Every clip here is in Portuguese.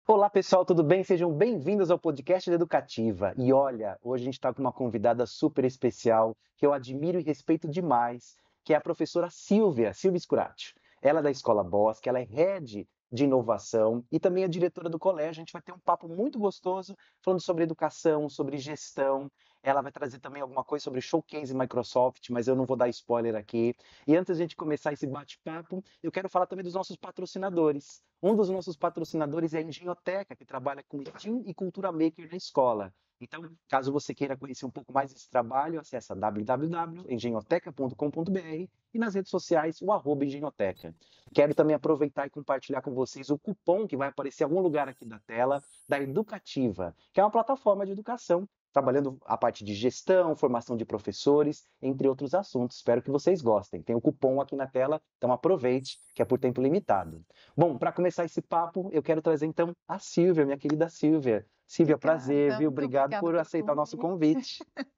Olá pessoal, tudo bem? Sejam bem-vindos ao podcast da Educativa. E olha, hoje a gente está com uma convidada super especial, que eu admiro e respeito demais, que é a professora Silvia Scurati. Ela é da Escola Bosque, ela é head de inovação e também é diretora do colégio. A gente vai ter um papo muito gostoso falando sobre educação, sobre gestão. Ela vai trazer também alguma coisa sobre Showcase Microsoft, mas eu não vou dar spoiler aqui. E antes de a gente começar esse bate-papo, eu quero falar também dos nossos patrocinadores. Um dos nossos patrocinadores é a Engenhoteca, que trabalha com Steam e Cultura Maker na escola. Então, caso você queira conhecer um pouco mais desse trabalho, acesse www.engenhoteca.com.br e nas redes sociais o @engenhoteca. Quero também aproveitar e compartilhar com vocês o cupom que vai aparecer em algum lugar aqui da tela, da Educativa, que é uma plataforma de educação, trabalhando a parte de gestão, formação de professores, entre outros assuntos. Espero que vocês gostem. Tem o cupom aqui na tela, então aproveite, que é por tempo limitado. Bom, para começar esse papo, eu quero trazer então a Silvia, minha querida Silvia. Silvia, prazer, Obrigada, viu? muito Obrigado obrigada por pelo aceitar o nosso convite. convite.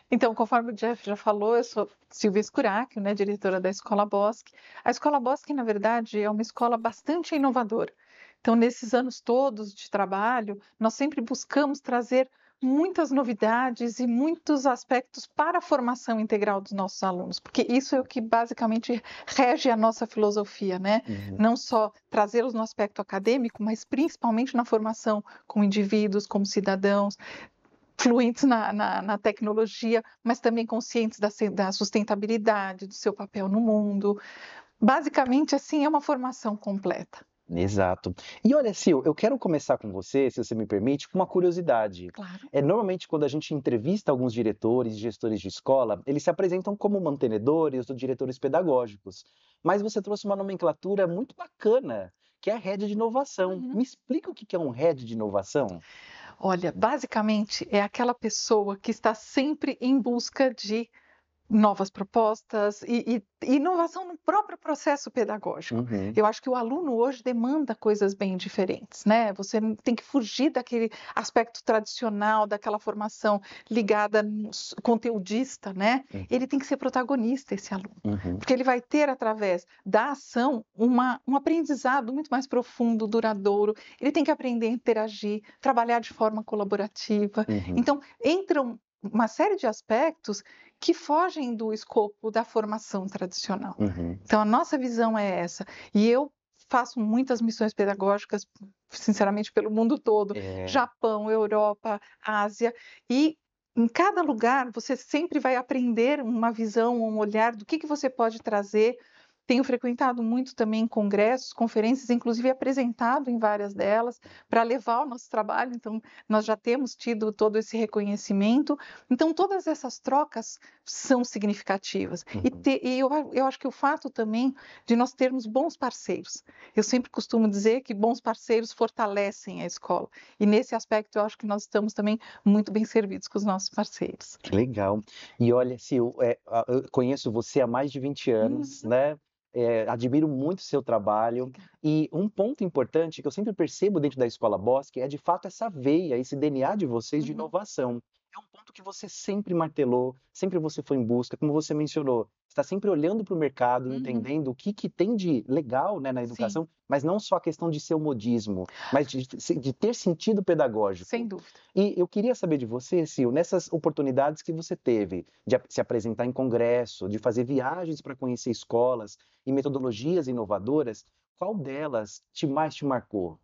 Então, conforme o Jeff já falou, eu sou Silvia Scuracchio, né, diretora da Escola Bosque. A Escola Bosque, na verdade, é uma escola bastante inovadora. Então, nesses anos todos de trabalho, nós sempre buscamos trazer muitas novidades e muitos aspectos para a formação integral dos nossos alunos, porque isso é o que basicamente rege a nossa filosofia, né? Uhum. Não só trazê-los no aspecto acadêmico, mas principalmente na formação como indivíduos, como cidadãos, fluentes na tecnologia, mas também conscientes da sustentabilidade, do seu papel no mundo. Basicamente, assim, é uma formação completa. Exato. E olha, Sil, eu quero começar com você, se você me permite, com uma curiosidade. Claro. Normalmente, quando a gente entrevista alguns diretores e gestores de escola, eles se apresentam como mantenedores ou diretores pedagógicos. Mas você trouxe uma nomenclatura muito bacana, que é a head de inovação. Uhum. Me explica o que é um head de inovação? Olha, basicamente é aquela pessoa que está sempre em busca de novas propostas e inovação no próprio processo pedagógico. Uhum. Eu acho que o aluno hoje demanda coisas bem diferentes, né? Você tem que fugir daquele aspecto tradicional, daquela formação ligada no conteudista, né? Ele Uhum. tem que ser protagonista, esse aluno, Uhum. porque ele vai ter, através da ação, um aprendizado muito mais profundo, duradouro. Ele tem que aprender a interagir, trabalhar de forma colaborativa. Uhum. Então, entram uma série de aspectos que fogem do escopo da formação tradicional. Uhum. Então, a nossa visão é essa. E eu faço muitas missões pedagógicas, sinceramente, pelo mundo todo, É. Japão, Europa, Ásia, e em cada lugar você sempre vai aprender uma visão, um olhar do que você pode trazer. Tenho frequentado muito também congressos, conferências, inclusive apresentado em várias delas, para levar o nosso trabalho. Então, nós já temos tido todo esse reconhecimento. Então, todas essas trocas são significativas. Uhum. Eu acho que o fato também de nós termos bons parceiros. Eu sempre costumo dizer que bons parceiros fortalecem a escola. E nesse aspecto, eu acho que nós estamos também muito bem servidos com os nossos parceiros. Que legal. E olha, Sil, eu conheço você há mais de 20 anos, Uhum. né? Admiro muito o seu trabalho. E um ponto importante que eu sempre percebo dentro da Escola Bosque é, de fato, essa veia, esse DNA de vocês de Uhum. inovação. É um ponto que você sempre martelou, sempre você foi em busca, como você mencionou, está sempre olhando para o mercado, Uhum. entendendo o que tem de legal, né, na Sim, educação, mas não só a questão de ser o modismo, mas de ter sentido sem pedagógico. dúvida. E eu queria saber de você, Sil, nessas oportunidades que você teve de se apresentar em congresso, de fazer viagens para conhecer escolas e metodologias inovadoras, qual delas mais te marcou?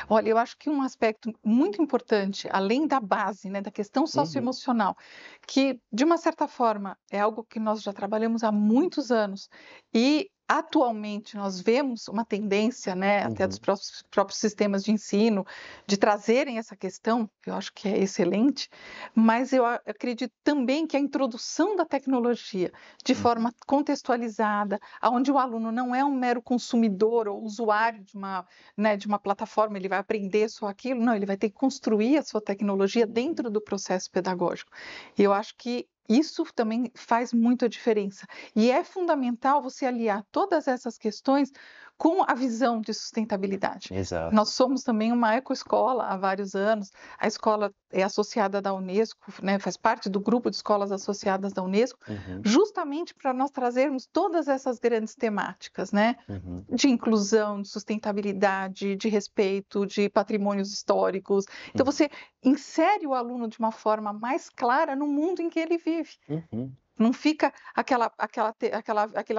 Olha, eu acho que um aspecto muito importante, além da base, né, da questão Uhum. socioemocional, que de uma certa forma é algo que nós já trabalhamos há muitos anos e atualmente nós vemos uma tendência, né, até dos Uhum. próprios sistemas de ensino, de trazerem essa questão, que eu acho que é excelente, mas eu acredito também que a introdução da tecnologia de Uhum. forma contextualizada, onde o aluno não é um mero consumidor ou usuário de uma, né, de uma plataforma, ele vai aprender só aquilo, não, ele vai ter que construir a sua tecnologia Uhum. dentro do processo pedagógico. E eu acho que Isso também faz muita diferença. E é fundamental você aliar todas essas questões com a visão de sustentabilidade. Exato. Nós somos também uma ecoescola há vários anos. A escola é associada da Unesco, né, faz parte do grupo de escolas associadas da Unesco, justamente para nós trazermos todas essas grandes temáticas, né? De inclusão, de sustentabilidade, de respeito, de patrimônios históricos. Então, você insere o aluno de uma forma mais clara no mundo em que ele vive. Não fica aquela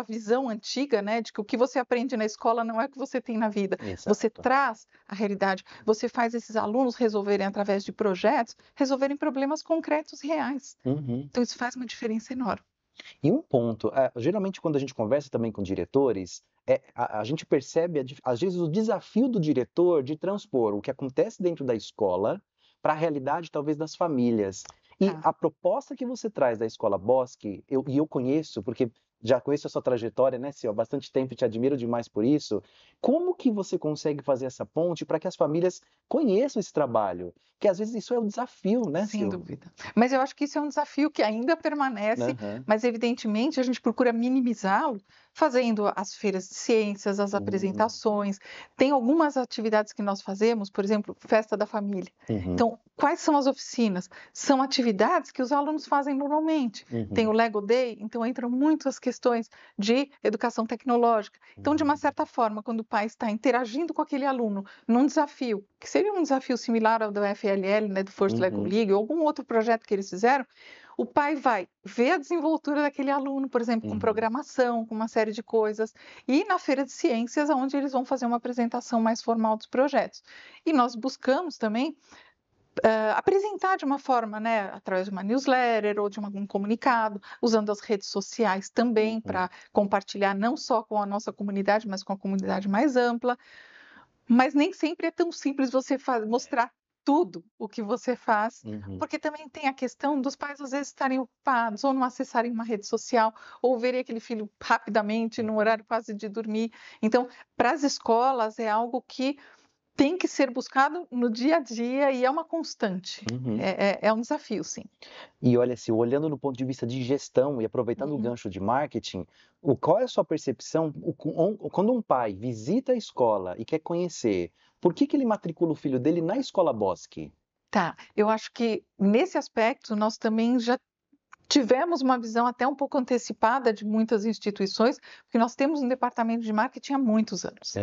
visão antiga, né, de que o que você aprende na escola não é o que você tem na vida. Exato. Você traz a realidade, você faz esses alunos resolverem, através de projetos, resolverem problemas concretos e reais. Então, isso faz uma diferença enorme. E um ponto, geralmente quando a gente conversa também com diretores, a gente percebe, às vezes, o desafio do diretor de transpor o que acontece dentro da escola para a realidade, talvez, das famílias. E a proposta que você traz da Escola Bosque, eu conheço, porque já conheço a sua trajetória, né, Sil, há bastante tempo e te admiro demais por isso. Como que você consegue fazer essa ponte para que as famílias conheçam esse trabalho? Que às vezes isso é um desafio, né, Sem Sil? dúvida. Mas eu acho que isso é um desafio que ainda permanece, mas evidentemente a gente procura minimizá-lo fazendo as feiras de ciências, as apresentações. Tem algumas atividades que nós fazemos, por exemplo, festa da família. Então, quais são as oficinas? São atividades que os alunos fazem normalmente. Tem o Lego Day, então entram muitas questões de educação tecnológica. Então, de uma certa forma, quando o pai está interagindo com aquele aluno num desafio, que seria um desafio similar ao do FLL, né, do First Lego League, ou algum outro projeto que eles fizeram, o pai vai ver a desenvoltura daquele aluno, por exemplo, com programação, com uma série de coisas, e na feira de ciências, onde eles vão fazer uma apresentação mais formal dos projetos. E nós buscamos também apresentar de uma forma, né, através de uma newsletter ou de um comunicado, usando as redes sociais também para compartilhar não só com a nossa comunidade, mas com a comunidade mais ampla. Mas nem sempre é tão simples você mostrar tudo o que você faz, porque também tem a questão dos pais às vezes estarem ocupados ou não acessarem uma rede social ou verem aquele filho rapidamente no horário quase de dormir. Então, para as escolas é algo que tem que ser buscado no dia a dia e é uma constante. É um desafio, sim. E olha, assim, olhando no ponto de vista de gestão e aproveitando o gancho de marketing, qual é a sua percepção quando um pai visita a escola e quer conhecer, por que ele matricula o filho dele na Escola Bosque? Tá, eu acho que nesse aspecto nós também já tivemos uma visão até um pouco antecipada de muitas instituições, porque nós temos um departamento de marketing há muitos anos.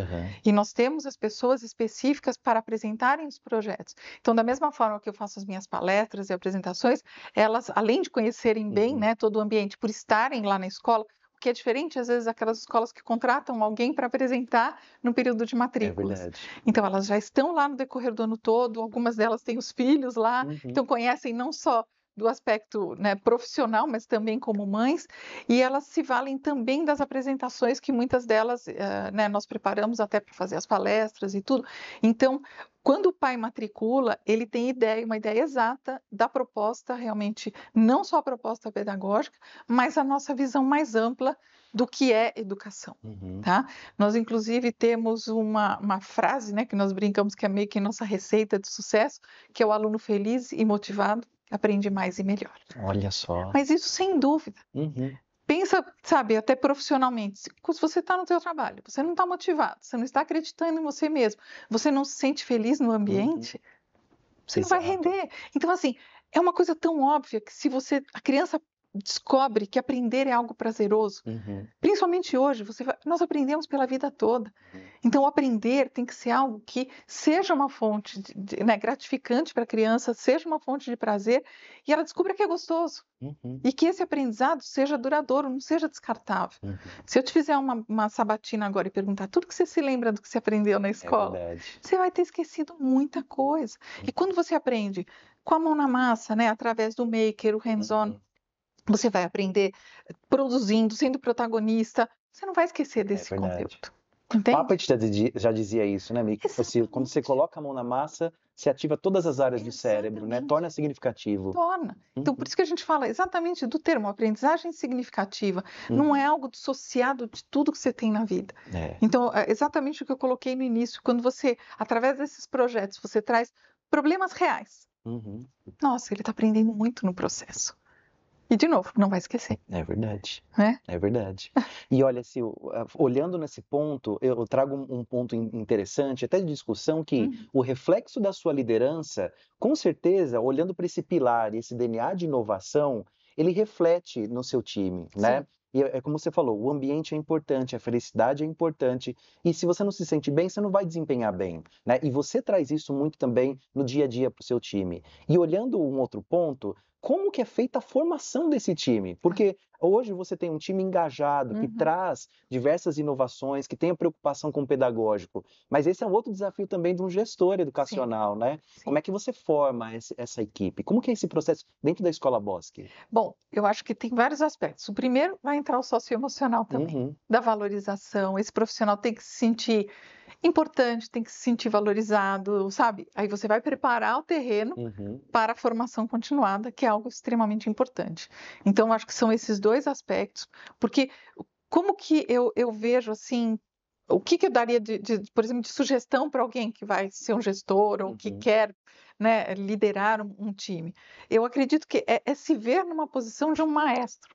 E nós temos as pessoas específicas para apresentarem os projetos. Então, da mesma forma que eu faço as minhas palestras e apresentações, elas, além de conhecerem bem, né, todo o ambiente, por estarem lá na escola, o que é diferente, às vezes, aquelas escolas que contratam alguém para apresentar no período de matrículas. É verdade. Então, elas já estão lá no decorrer do ano todo, algumas delas têm os filhos lá, então conhecem não só do aspecto, né, profissional, mas também como mães, e elas se valem também das apresentações que muitas delas, né, nós preparamos até para fazer as palestras e tudo. Então, quando o pai matricula, ele tem uma ideia exata da proposta, realmente, não só a proposta pedagógica, mas a nossa visão mais ampla do que é educação, tá? Nós, inclusive, temos uma frase, né, que nós brincamos que é meio que nossa receita de sucesso, que é o aluno feliz e motivado aprende mais e melhor. Olha só. Mas isso sem dúvida. Pensa, sabe, até profissionalmente, se você está no seu trabalho, você não está motivado, você não está acreditando em você mesmo, você não se sente feliz no ambiente, você não vai render. Então, assim, é uma coisa tão óbvia que se a criança descobre que aprender é algo prazeroso, principalmente hoje, nós aprendemos pela vida toda. Então, o aprender tem que ser algo que seja uma fonte né, gratificante para a criança, seja uma fonte de prazer, e ela descubra que é gostoso. E que esse aprendizado seja duradouro, não seja descartável. Se eu te fizer uma sabatina agora e perguntar tudo que você se lembra do que você aprendeu na escola, você vai ter esquecido muita coisa. E quando você aprende com a mão na massa, né, através do maker, o hands-on, você vai aprender produzindo, sendo protagonista. Você não vai esquecer desse conteúdo. Entende? Papert já dizia isso, né, Miki? Quando você coloca a mão na massa, você ativa todas as áreas do cérebro, né? Torna significativo. Torna. Então, por isso que a gente fala exatamente do termo aprendizagem significativa. Não é algo dissociado de tudo que você tem na vida. Então, é exatamente o que eu coloquei no início. Quando você, através desses projetos, você traz problemas reais. Nossa, ele está aprendendo muito no processo. E, de novo, não vai esquecer, É verdade. né? É verdade. E olha, se olhando nesse ponto, eu trago um ponto interessante, até de discussão, que Uhum. o reflexo da sua liderança, com certeza, olhando para esse pilar, esse DNA de inovação, ele reflete no seu time, né? Sim, E é como você falou, o ambiente é importante, a felicidade é importante, e se você não se sente bem, você não vai desempenhar bem, né? E você traz isso muito também no dia a dia para o seu time. E olhando um outro ponto, como que é feita a formação desse time? Porque hoje você tem um time engajado, que uhum. traz diversas inovações, que tem a preocupação com o pedagógico, mas esse é um outro desafio também de um gestor Sim, educacional, né? Como sim. é que você forma essa equipe? Como que é esse processo dentro da Escola Bosque? Bom, eu acho que tem vários aspectos. O primeiro vai entrar o socioemocional também, Uhum, da valorização. Esse profissional tem que se sentir importante, tem que se sentir valorizado, sabe? Aí você vai preparar o terreno uhum, para a formação continuada, que é algo extremamente importante. Então, eu acho que são esses dois aspectos, porque como que eu vejo assim, o que que eu daria por exemplo, de sugestão para alguém que vai ser um gestor ou que uhum, quer, né, liderar um time? Eu acredito que é se ver numa posição de um maestro,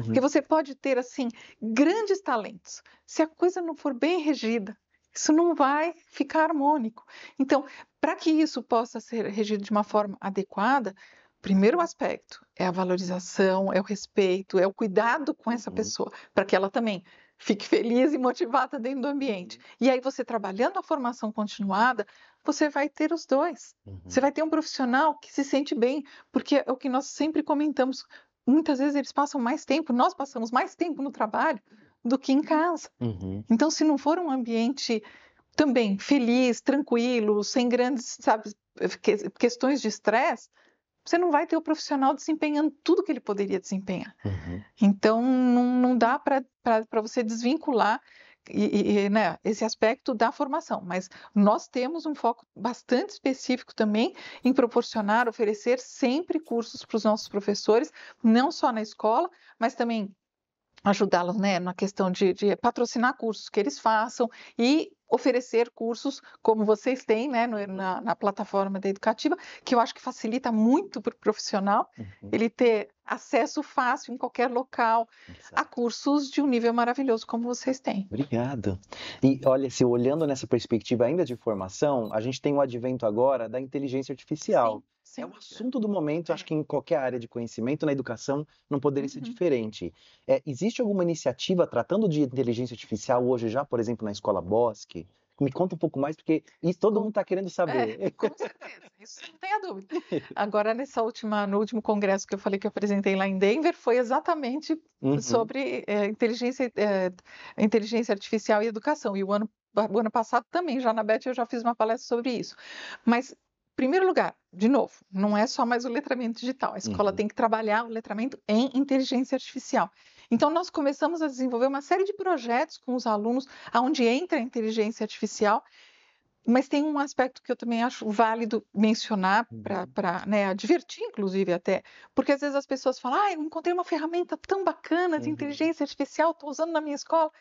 porque uhum, você pode ter assim grandes talentos, se a coisa não for bem regida, isso não vai ficar harmônico. Então, para que isso possa ser regido de uma forma adequada, primeiro aspecto é a valorização, é o respeito, é o cuidado com essa uhum, pessoa, para que ela também fique feliz e motivada dentro do ambiente. uhum, E aí você trabalhando a formação continuada, você vai ter os dois. Você uhum, vai ter um profissional que se sente bem, porque é o que nós sempre comentamos. Muitas vezes eles passam mais tempo, nós passamos mais tempo no trabalho do que em casa. uhum, Então, se não for um ambiente também feliz, tranquilo, sem grandes, sabe, questões de estresse, você não vai ter o profissional desempenhando tudo que ele poderia desempenhar. uhum, Então, não dá para você desvincular né, esse aspecto da formação, mas nós temos um foco bastante específico também em proporcionar, oferecer sempre cursos para os nossos professores, não só na escola, mas também ajudá-los, né, na questão de patrocinar cursos que eles façam e oferecer cursos como vocês têm, né, na plataforma da Educativa, que eu acho que facilita muito para o profissional uhum. ele ter acesso fácil em qualquer local a Exato. cursos de um nível maravilhoso como vocês têm. Obrigado. E olha, se olhando nessa perspectiva ainda de formação, a gente tem o advento agora da inteligência artificial. Sim, É sem o dúvida. assunto do momento, acho É. que em qualquer área de conhecimento, na educação, não poderia ser Uhum. diferente. Existe alguma iniciativa tratando de inteligência artificial hoje já, por exemplo, na Escola Bosque? Me conta um pouco mais, porque isso todo mundo Com está querendo saber. com certeza, isso não tenha dúvida. Agora no último congresso que eu falei que eu apresentei lá em Denver, foi exatamente Uhum, sobre, inteligência artificial e educação, e o ano passado também, já na BET eu já fiz uma palestra sobre isso. Mas, em primeiro lugar, de novo, não é só mais o letramento digital, a escola uhum, tem que trabalhar o letramento em inteligência artificial. Então nós começamos a desenvolver uma série de projetos com os alunos, aonde entra a inteligência artificial, mas tem um aspecto que eu também acho válido mencionar uhum, para, né, advertir inclusive até, porque às vezes as pessoas falam: "Ai, eu encontrei uma ferramenta tão bacana de uhum, inteligência artificial, estou usando na minha escola".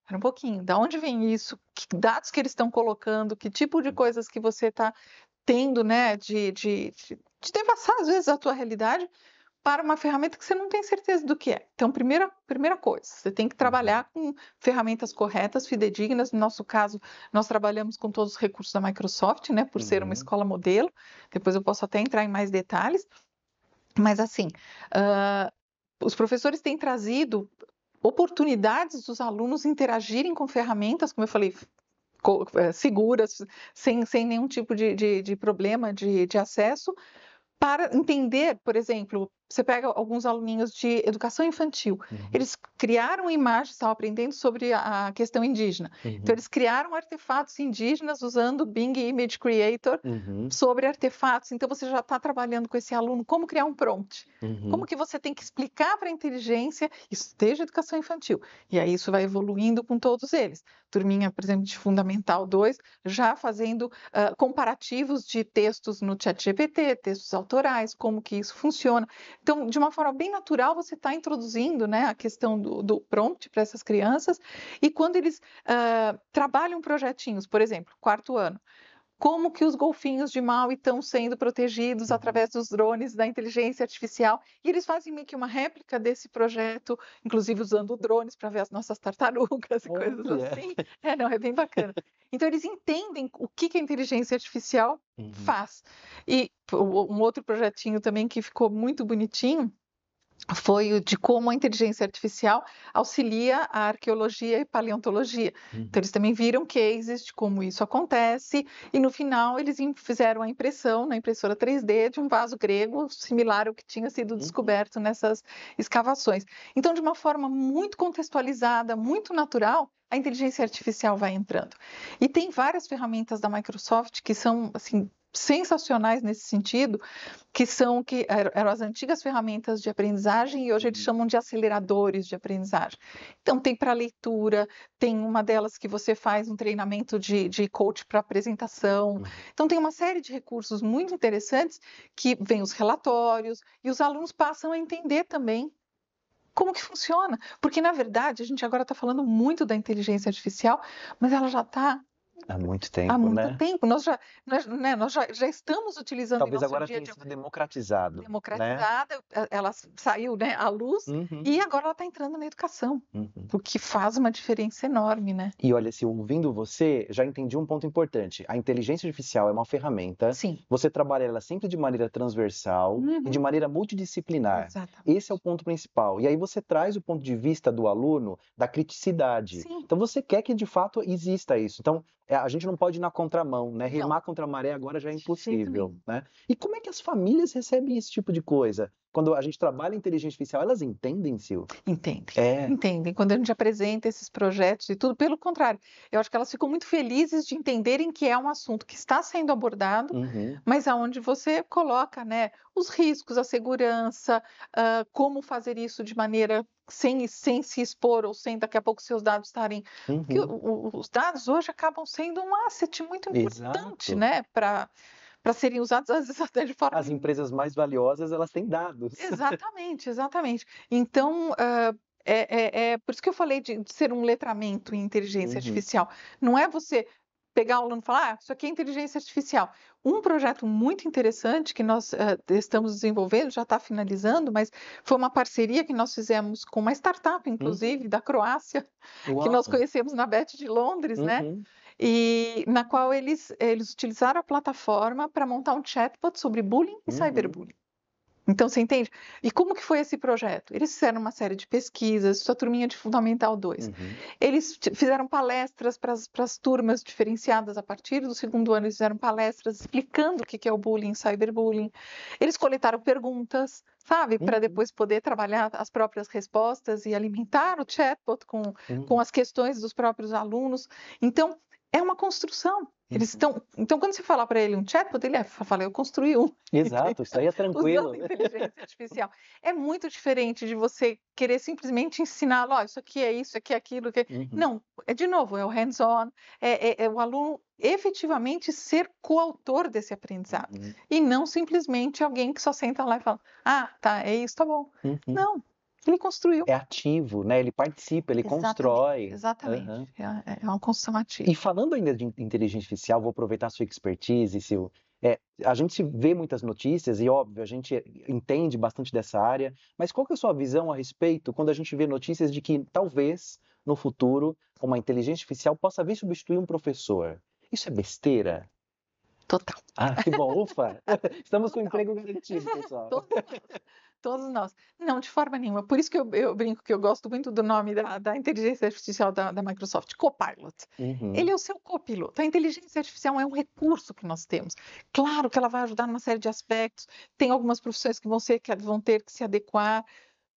Espera um pouquinho, da onde vem isso? Que dados que eles estão colocando? Que tipo de coisas que você está tendo, né, de devassar às vezes a tua realidade para uma ferramenta que você não tem certeza do que é. Então, primeira coisa, você tem que uhum, trabalhar com ferramentas corretas, fidedignas. No nosso caso, nós trabalhamos com todos os recursos da Microsoft, né, por ser uma uhum, escola modelo. Depois eu posso até entrar em mais detalhes. Mas assim, hã, os professores têm trazido oportunidades dos alunos interagirem com ferramentas, como eu falei, seguras, sem nenhum tipo de problema de acesso, para entender, por exemplo, você pega alguns aluninhos de educação infantil, uhum, eles criaram imagens, estavam aprendendo sobre a questão indígena. Então, uhum, eles criaram artefatos indígenas usando o Bing Image Creator uhum, sobre artefatos. Então, você já está trabalhando com esse aluno como criar um prompt. Como uhum, que você tem que explicar para a inteligência, isso desde a educação infantil. E aí isso vai evoluindo com todos eles. Turminha, por exemplo, de Fundamental 2, já fazendo comparativos de textos no ChatGPT, textos autorais, como que isso funciona. Então, de uma forma bem natural, você está introduzindo, né, a questão do prompt para essas crianças, e quando eles trabalham projetinhos, por exemplo, quarto ano, como que os golfinhos de Maui estão sendo protegidos através dos drones da inteligência artificial. E eles fazem meio que uma réplica desse projeto, inclusive usando drones para ver as nossas tartarugas e coisas Olha. assim. Não, é bem bacana. Então, eles entendem o que a inteligência artificial faz. E um outro projetinho também que ficou muito bonitinho foi o de como a inteligência artificial auxilia a arqueologia e paleontologia. Então, eles também viram cases de como isso acontece, e no final eles fizeram a impressão na impressora 3D de um vaso grego similar ao que tinha sido descoberto nessas escavações. Então, de uma forma muito contextualizada, muito natural, a inteligência artificial vai entrando. E tem várias ferramentas da Microsoft que são, assim, sensacionais nesse sentido, que eram as antigas ferramentas de aprendizagem e hoje eles chamam de aceleradores de aprendizagem. Então, tem para leitura, tem uma delas que você faz um treinamento de coach para apresentação. Então, tem uma série de recursos muito interessantes que vêm os relatórios e os alunos passam a entender também como que funciona. Porque, na verdade, a gente agora está falando muito da inteligência artificial, mas ela já está Há muito tempo, há muito né? tempo. Nós já estamos utilizando em Talvez nosso agora dia a tenha dia sido democratizado, né? democratizada, ela saiu, né, à luz e agora ela está entrando na educação, o que faz uma diferença enorme, né? E olha, se ouvindo você, já entendi um ponto importante. A inteligência artificial é uma ferramenta. Sim. Você trabalha ela sempre de maneira transversal e de maneira multidisciplinar. Exatamente. Esse é o ponto principal. E aí você traz o ponto de vista do aluno da criticidade. Sim. Então você quer que de fato exista isso. Então a gente não pode ir na contramão, né? Não. Remar contra a maré agora já é De jeito impossível, nenhum. né? E como é que as famílias recebem esse tipo de coisa? Quando a gente trabalha inteligência artificial, elas entendem, Sil? Entendem. Quando a gente apresenta esses projetos e tudo, pelo contrário, eu acho que elas ficam muito felizes de entenderem que é um assunto que está sendo abordado, mas aonde você coloca, né, os riscos, a segurança, como fazer isso de maneira sem se expor ou sem daqui a pouco seus dados estarem. Porque os dados hoje acabam sendo um asset muito importante, Exato. né, para serem usados, às vezes, até de forma. As empresas mais valiosas, elas têm dados. Exatamente. Então, é por isso que eu falei de ser um letramento em inteligência artificial. Não é você pegar o aluno e falar, isso aqui é inteligência artificial. Um projeto muito interessante que nós estamos desenvolvendo, já está finalizando, mas foi uma parceria que nós fizemos com uma startup, inclusive, da Croácia, que nós conhecemos na BET de Londres, né? E na qual eles utilizaram a plataforma para montar um chatbot sobre bullying e cyberbullying. Então, você entende? E como que foi esse projeto? Eles fizeram uma série de pesquisas, sua turminha de Fundamental 2. Eles fizeram palestras para as turmas diferenciadas a partir do segundo ano, eles fizeram palestras explicando o que é o bullying, cyberbullying. Eles coletaram perguntas, sabe? Para depois poder trabalhar as próprias respostas e alimentar o chatbot com as questões dos próprios alunos. Então, é uma construção. Então, quando você falar para ele um chatbot, ele fala, eu construí um. Exato, isso aí é tranquilo. Usando inteligência artificial. É muito diferente de você querer simplesmente ensiná-lo, isso aqui é isso, aqui é aquilo. Não, de novo, é o hands-on, é o aluno efetivamente ser coautor desse aprendizado. E não simplesmente alguém que só senta lá e fala, tá, é isso, tá bom. Não. Ele construiu. É ativo, né? Ele participa, ele constrói. Exatamente. É uma construção ativa. E falando ainda de inteligência artificial, vou aproveitar a sua expertise, Sil. A gente vê muitas notícias e, óbvio, a gente entende bastante dessa área, mas qual que é a sua visão a respeito quando a gente vê notícias de que talvez, no futuro, uma inteligência artificial possa vir substituir um professor? Isso é besteira? Total. Que bom, ufa! Estamos com emprego garantido, pessoal. Todos nós. Não, de forma nenhuma. Por isso que eu brinco que eu gosto muito do nome da inteligência artificial da Microsoft, Copilot. Ele é o seu copiloto. A inteligência artificial é um recurso que nós temos. Claro que ela vai ajudar numa série de aspectos. Tem algumas profissões que vão ter que se adequar,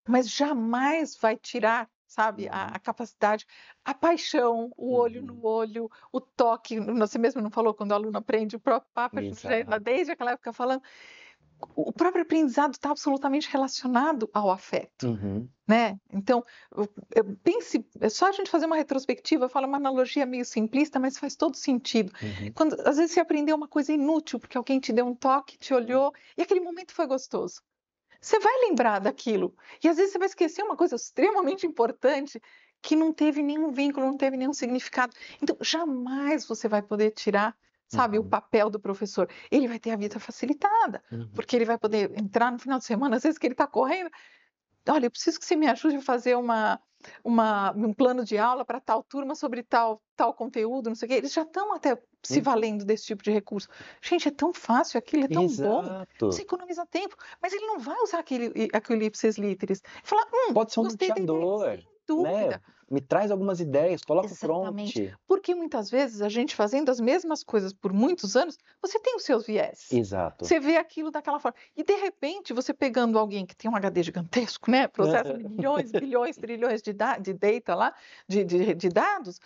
mas jamais vai tirar, sabe, a capacidade, a paixão, o olho no olho, o toque. Você mesmo não falou quando o aluno aprende o próprio Papa, desde aquela época falando. O próprio aprendizado está absolutamente relacionado ao afeto, né? Então, pense, é só a gente fazer uma retrospectiva, fala uma analogia meio simplista, mas faz todo sentido. Quando, às vezes, você aprendeu uma coisa inútil, porque alguém te deu um toque, te olhou, e aquele momento foi gostoso. Você vai lembrar daquilo, e às vezes você vai esquecer uma coisa extremamente importante, que não teve nenhum vínculo, não teve nenhum significado. Então, jamais você vai poder tirar sabe, o Uhum. papel do professor. Ele vai ter a vida facilitada, Uhum. porque ele vai poder entrar no final de semana, às vezes que ele está correndo. Olha, eu preciso que você me ajude a fazer um plano de aula para tal turma sobre tal conteúdo, não sei o quê. Eles já estão até se Uhum. valendo desse tipo de recurso. Gente, é tão fácil aquilo, é tão bom. Você Exato. economiza tempo, mas ele não vai usar aquele ipsis literis. Falar, Pode ser um gostei da ideia, norteador, sem né? dúvida. Me traz algumas ideias, coloca o Exatamente. prompt. Porque muitas vezes a gente fazendo as mesmas coisas por muitos anos, você tem os seus vieses. Exato. Você vê aquilo daquela forma. E de repente, você pegando alguém que tem um HD gigantesco, né? Processa milhões, bilhões, trilhões de data lá, de dados,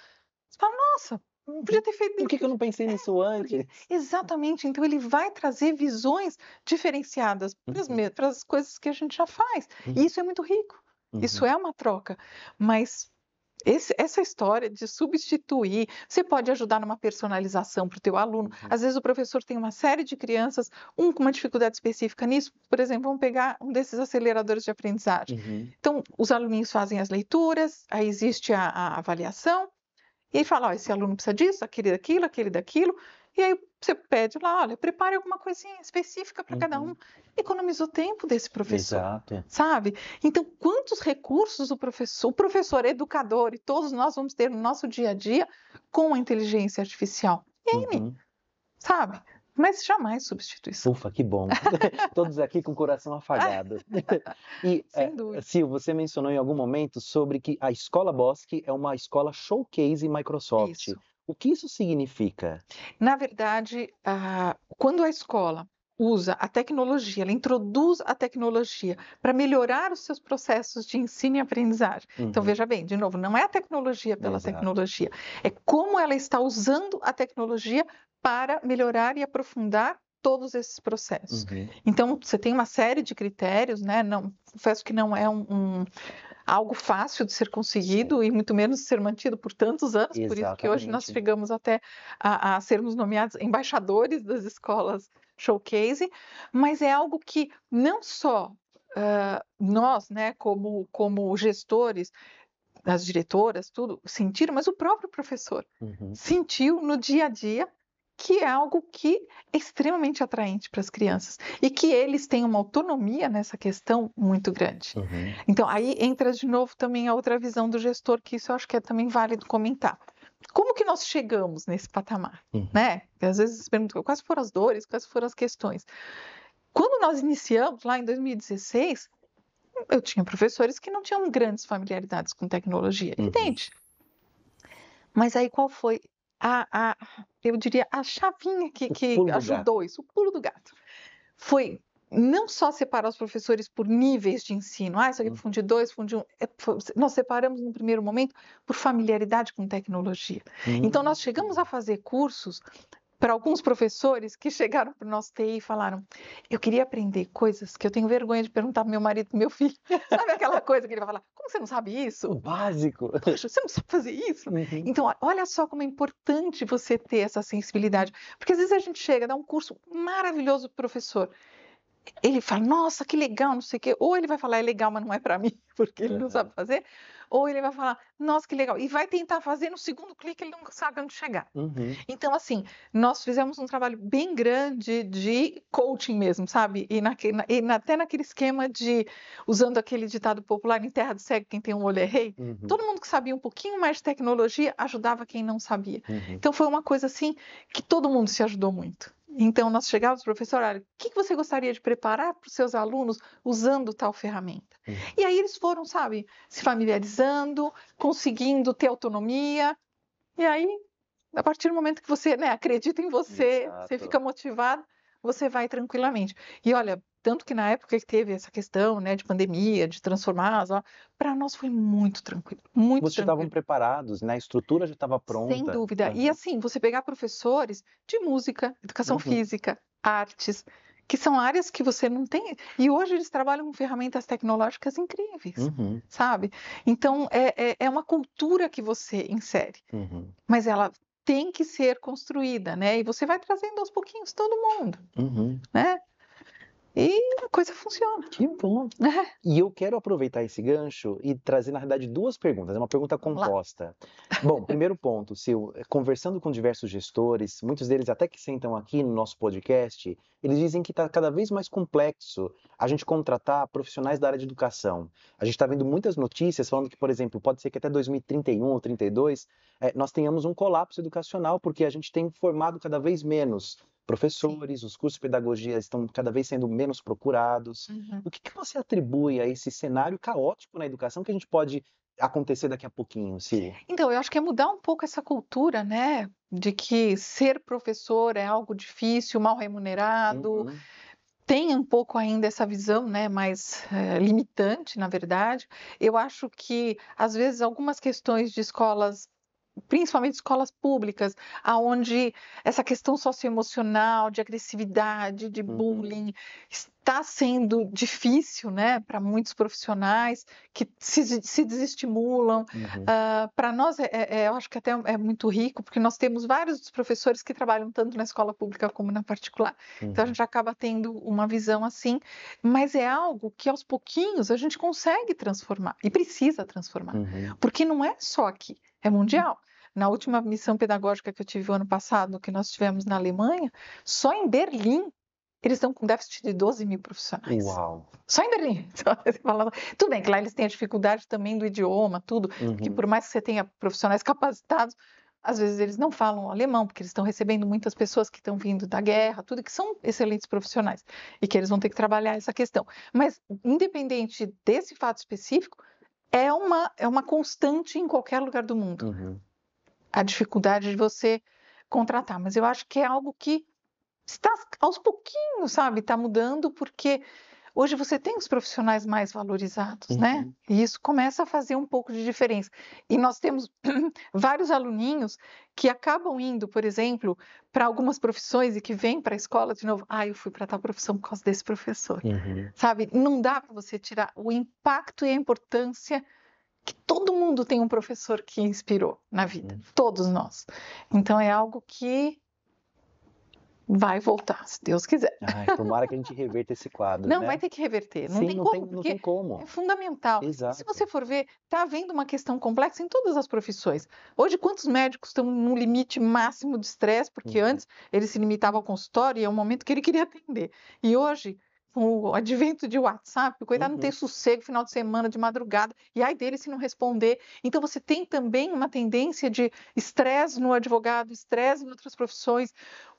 você fala, nossa, podia ter feito Por que que eu desse não pensei nisso porque antes? exatamente, então ele vai trazer visões diferenciadas Uhum, para as coisas que a gente já faz. E uhum, isso é muito rico. Isso uhum, é uma troca. Mas essa história de substituir, você pode ajudar numa personalização para o teu aluno. uhum, Às vezes o professor tem uma série de crianças, com uma dificuldade específica nisso. Por exemplo, vamos pegar um desses aceleradores de aprendizagem. uhum, Então, os aluninhos fazem as leituras, aí existe a avaliação, e aí fala, ó, esse aluno precisa disso, aquele daquilo, e aí você pede lá, olha, prepare alguma coisinha específica para cada um. uhum. Economizou tempo desse professor, Exato. sabe? Então, quantos recursos o professor, educador e todos nós vamos ter no nosso dia a dia com a inteligência artificial? N, Uhum. sabe? Mas jamais substituição. Ufa, que bom. Todos aqui com o coração afagado. E, Sem dúvida. Sil, você mencionou em algum momento sobre que a Escola Bosque é uma escola showcase Microsoft. Isso. O que isso significa? Na verdade, quando a escola usa a tecnologia, ela introduz a tecnologia para melhorar os seus processos de ensino e aprendizagem. Então, Uhum, veja bem, de novo, não é a tecnologia pela exato. tecnologia, é como ela está usando a tecnologia para melhorar e aprofundar todos esses processos. Uhum, Então, você tem uma série de critérios, né? Não, confesso que não é algo fácil de ser sim, conseguido e muito menos de ser mantido por tantos anos, por isso que hoje nós exatamente. chegamos até a sermos nomeados embaixadores das escolas showcase, mas é algo que não só nós, né, como gestores, as diretoras, tudo, sentiram, mas o próprio professor Uhum, sentiu no dia a dia que é algo que é extremamente atraente para as crianças e que eles têm uma autonomia nessa questão muito grande. uhum, Então, aí entra de novo também a outra visão do gestor, que isso eu acho que é também válido comentar. Como que nós chegamos nesse patamar, uhum, né? Porque às vezes se perguntam quais foram as dores, quais foram as questões. Quando nós iniciamos lá em 2016, eu tinha professores que não tinham grandes familiaridades com tecnologia, uhum. evidente. Mas aí qual foi a eu diria, a chavinha O que pulo do gato. ajudou isso, o pulo do gato? Foi não só separar os professores por níveis de ensino, isso aqui é Uhum, Fundi 2, Fundi 1, nós separamos no primeiro momento por familiaridade com tecnologia. Então nós chegamos a fazer cursos para alguns professores que chegaram para o nosso TI e falaram: eu queria aprender coisas que eu tenho vergonha de perguntar para meu marido e para meu filho. Sabe aquela coisa que ele vai falar: como você não sabe o isso? básico. Poxa, você não sabe fazer isso? Uhum, Então, olha só como é importante você ter essa sensibilidade. Porque às vezes a gente chega, dá um curso maravilhoso para o professor. Ele fala, nossa, que legal, não sei o quê. Ou ele vai falar, é legal, mas não é para mim, porque ele não aham, sabe fazer. Ou ele vai falar, nossa, que legal. E vai tentar fazer, no segundo clique ele não sabe onde chegar. uhum, Então, assim, nós fizemos um trabalho bem grande de coaching mesmo, sabe? Até naquele esquema de, usando aquele ditado popular, em terra de cego, quem tem um olho é rei. uhum, Todo mundo que sabia um pouquinho mais de tecnologia ajudava quem não sabia. uhum, Então, foi uma coisa assim que todo mundo se ajudou muito. Então, nós chegávamos, professor, olha, o que você gostaria de preparar para os seus alunos usando tal ferramenta? uhum. E aí eles foram, sabe, se familiarizando, conseguindo ter autonomia. E aí a partir do momento que você, né, acredita em você, você Exato. fica motivado, você vai tranquilamente. E olha, tanto que na época que teve essa questão, né, de pandemia, de transformar, para nós foi muito tranquilo, muito Vocês já estavam tranquilo. preparados, né, a estrutura já estava Sem pronta. dúvida. E Aham. assim, você pegar professores de música, educação Uhum, física, artes, que são áreas que você não tem. E hoje eles trabalham com ferramentas tecnológicas incríveis, uhum, sabe? Então, é uma cultura que você insere, uhum, mas ela tem que ser construída, né? E você vai trazendo aos pouquinhos todo mundo, uhum. né? e a coisa funciona. Que bom! E eu quero aproveitar esse gancho e trazer, na realidade, duas perguntas. É uma pergunta Vamos lá. composta. Bom, primeiro ponto, Sil, conversando com diversos gestores, muitos deles até que sentam aqui no nosso podcast, eles dizem que está cada vez mais complexo a gente contratar profissionais da área de educação. A gente está vendo muitas notícias falando que, por exemplo, pode ser que até 2031 ou 32 nós tenhamos um colapso educacional, porque a gente tem formado cada vez menos professores, os cursos de pedagogia estão cada vez sendo menos procurados. Uhum. O que que você atribui a esse cenário caótico na educação que a gente pode acontecer daqui a pouquinho, Sil? Então, eu acho que é mudar um pouco essa cultura, né, de que ser professor é algo difícil, mal remunerado. Uhum, Tem um pouco ainda essa visão, né, mais limitante, na verdade. Eu acho que, às vezes, algumas questões de escolas, principalmente escolas públicas, aonde essa questão socioemocional, de agressividade, de uhum, bullying, está sendo difícil, né, para muitos profissionais que se desestimulam. uhum, Para nós, eu acho que até é muito rico, porque nós temos vários dos professores que trabalham tanto na escola pública como na particular. Então, a uhum, gente acaba tendo uma visão assim, mas é algo que aos pouquinhos a gente consegue transformar e precisa transformar, uhum. porque não é só aqui, é mundial. Na última missão pedagógica que eu tive o ano passado, que nós tivemos na Alemanha, só em Berlim eles estão com déficit de 12 mil profissionais. Uau! Só em Berlim. Tudo bem que lá eles têm a dificuldade também do idioma, tudo, porque Uhum, por mais que você tenha profissionais capacitados, às vezes eles não falam alemão, porque eles estão recebendo muitas pessoas que estão vindo da guerra, tudo que são excelentes profissionais e que eles vão ter que trabalhar essa questão. Mas, independente desse fato específico, é uma constante em qualquer lugar do mundo, uhum, a dificuldade de você contratar. Mas eu acho que é algo que está aos pouquinhos, sabe, está mudando, porque hoje você tem os profissionais mais valorizados, né? uhum, E isso começa a fazer um pouco de diferença. E nós temos vários aluninhos que acabam indo, por exemplo, para algumas profissões e que vêm para a escola de novo. Ah, eu fui para tal profissão por causa desse professor. uhum, Sabe? Não dá para você tirar o impacto e a importância que todo mundo tem um professor que inspirou na vida, uhum. todos nós. Então é algo que vai voltar, se Deus quiser. Ai, tomara que a gente reverta esse quadro, Não, vai né? ter que reverter, não Sim, tem como, não porque tem como. é fundamental. E se Exato. você for ver, está havendo uma questão complexa em todas as profissões. Hoje, quantos médicos estão no limite máximo de estresse? Porque Uhum, antes ele se limitava ao consultório e é o momento que ele queria atender. E hoje, com o advento de WhatsApp, o coitado não tem uhum, sossego final de semana, de madrugada, e ai dele se não responder. Então, você tem também uma tendência de estresse no advogado, estresse em outras profissões,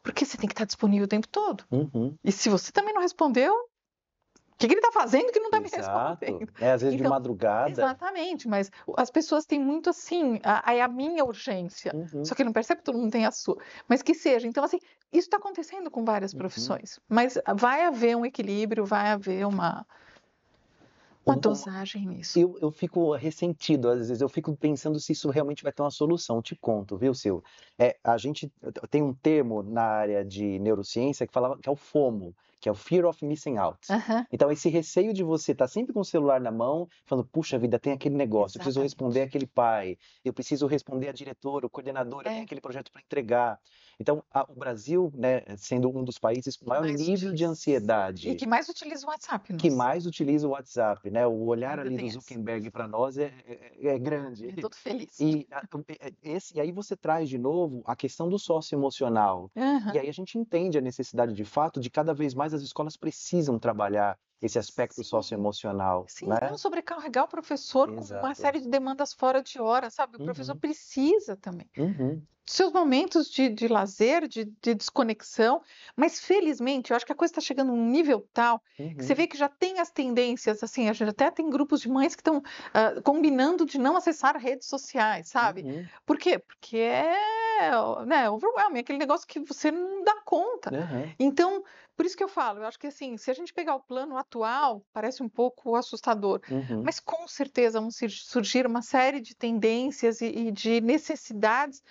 porque você tem que estar disponível o tempo todo. uhum. E se você também não respondeu, o que que ele está fazendo que não está me Exato. respondendo? É, às vezes de Então, madrugada. exatamente, mas as pessoas têm muito assim, é a minha urgência, Uhum, só que não percebe que todo mundo tem a sua, mas que seja. Então, assim, isso está acontecendo com várias uhum. profissões, mas vai haver um equilíbrio, vai haver uma Um- dosagem nisso. eu fico ressentido, às vezes eu fico pensando se isso realmente vai ter uma solução. Te conto, viu, Sil? A gente tem um termo na área de neurociência que falava que é o FOMO, que é o Fear of Missing Out. Aham, Então, esse receio de você estar sempre com o celular na mão, falando, puxa vida, tem aquele negócio, eu preciso responder exatamente. aquele pai, eu preciso responder a diretora, o coordenador, eu tenho É, aquele projeto para entregar. Então, o Brasil, né, sendo um dos países com que maior mais nível de utiliza. E ansiedade que mais utiliza o WhatsApp, que nós. mais utiliza o WhatsApp, né? O olhar Ainda ali do tem essa. Zuckerberg para nós é grande. Ele é todo feliz. E aí você traz de novo a questão do socioemocional. Aham. E aí a gente entende a necessidade de fato de cada vez mais as escolas precisam trabalhar esse aspecto Sim. socioemocional, Sim, né? não sobrecarregar o professor com uma Exato. série de demandas fora de hora, sabe? O professor Uhum, precisa também. uhum, Seus momentos de lazer, de desconexão, mas felizmente eu acho que a coisa está chegando num nível tal que você uhum, vê que já tem as tendências, assim, a gente até tem grupos de mães que estão combinando de não acessar redes sociais, sabe? uhum, Por quê? Porque né, overwhelming, aquele negócio que você não dá conta. aham, Então, por isso que eu falo, eu acho que assim, se a gente pegar o plano atual, parece um pouco assustador, uhum, mas com certeza vão surgir uma série de tendências e de necessidades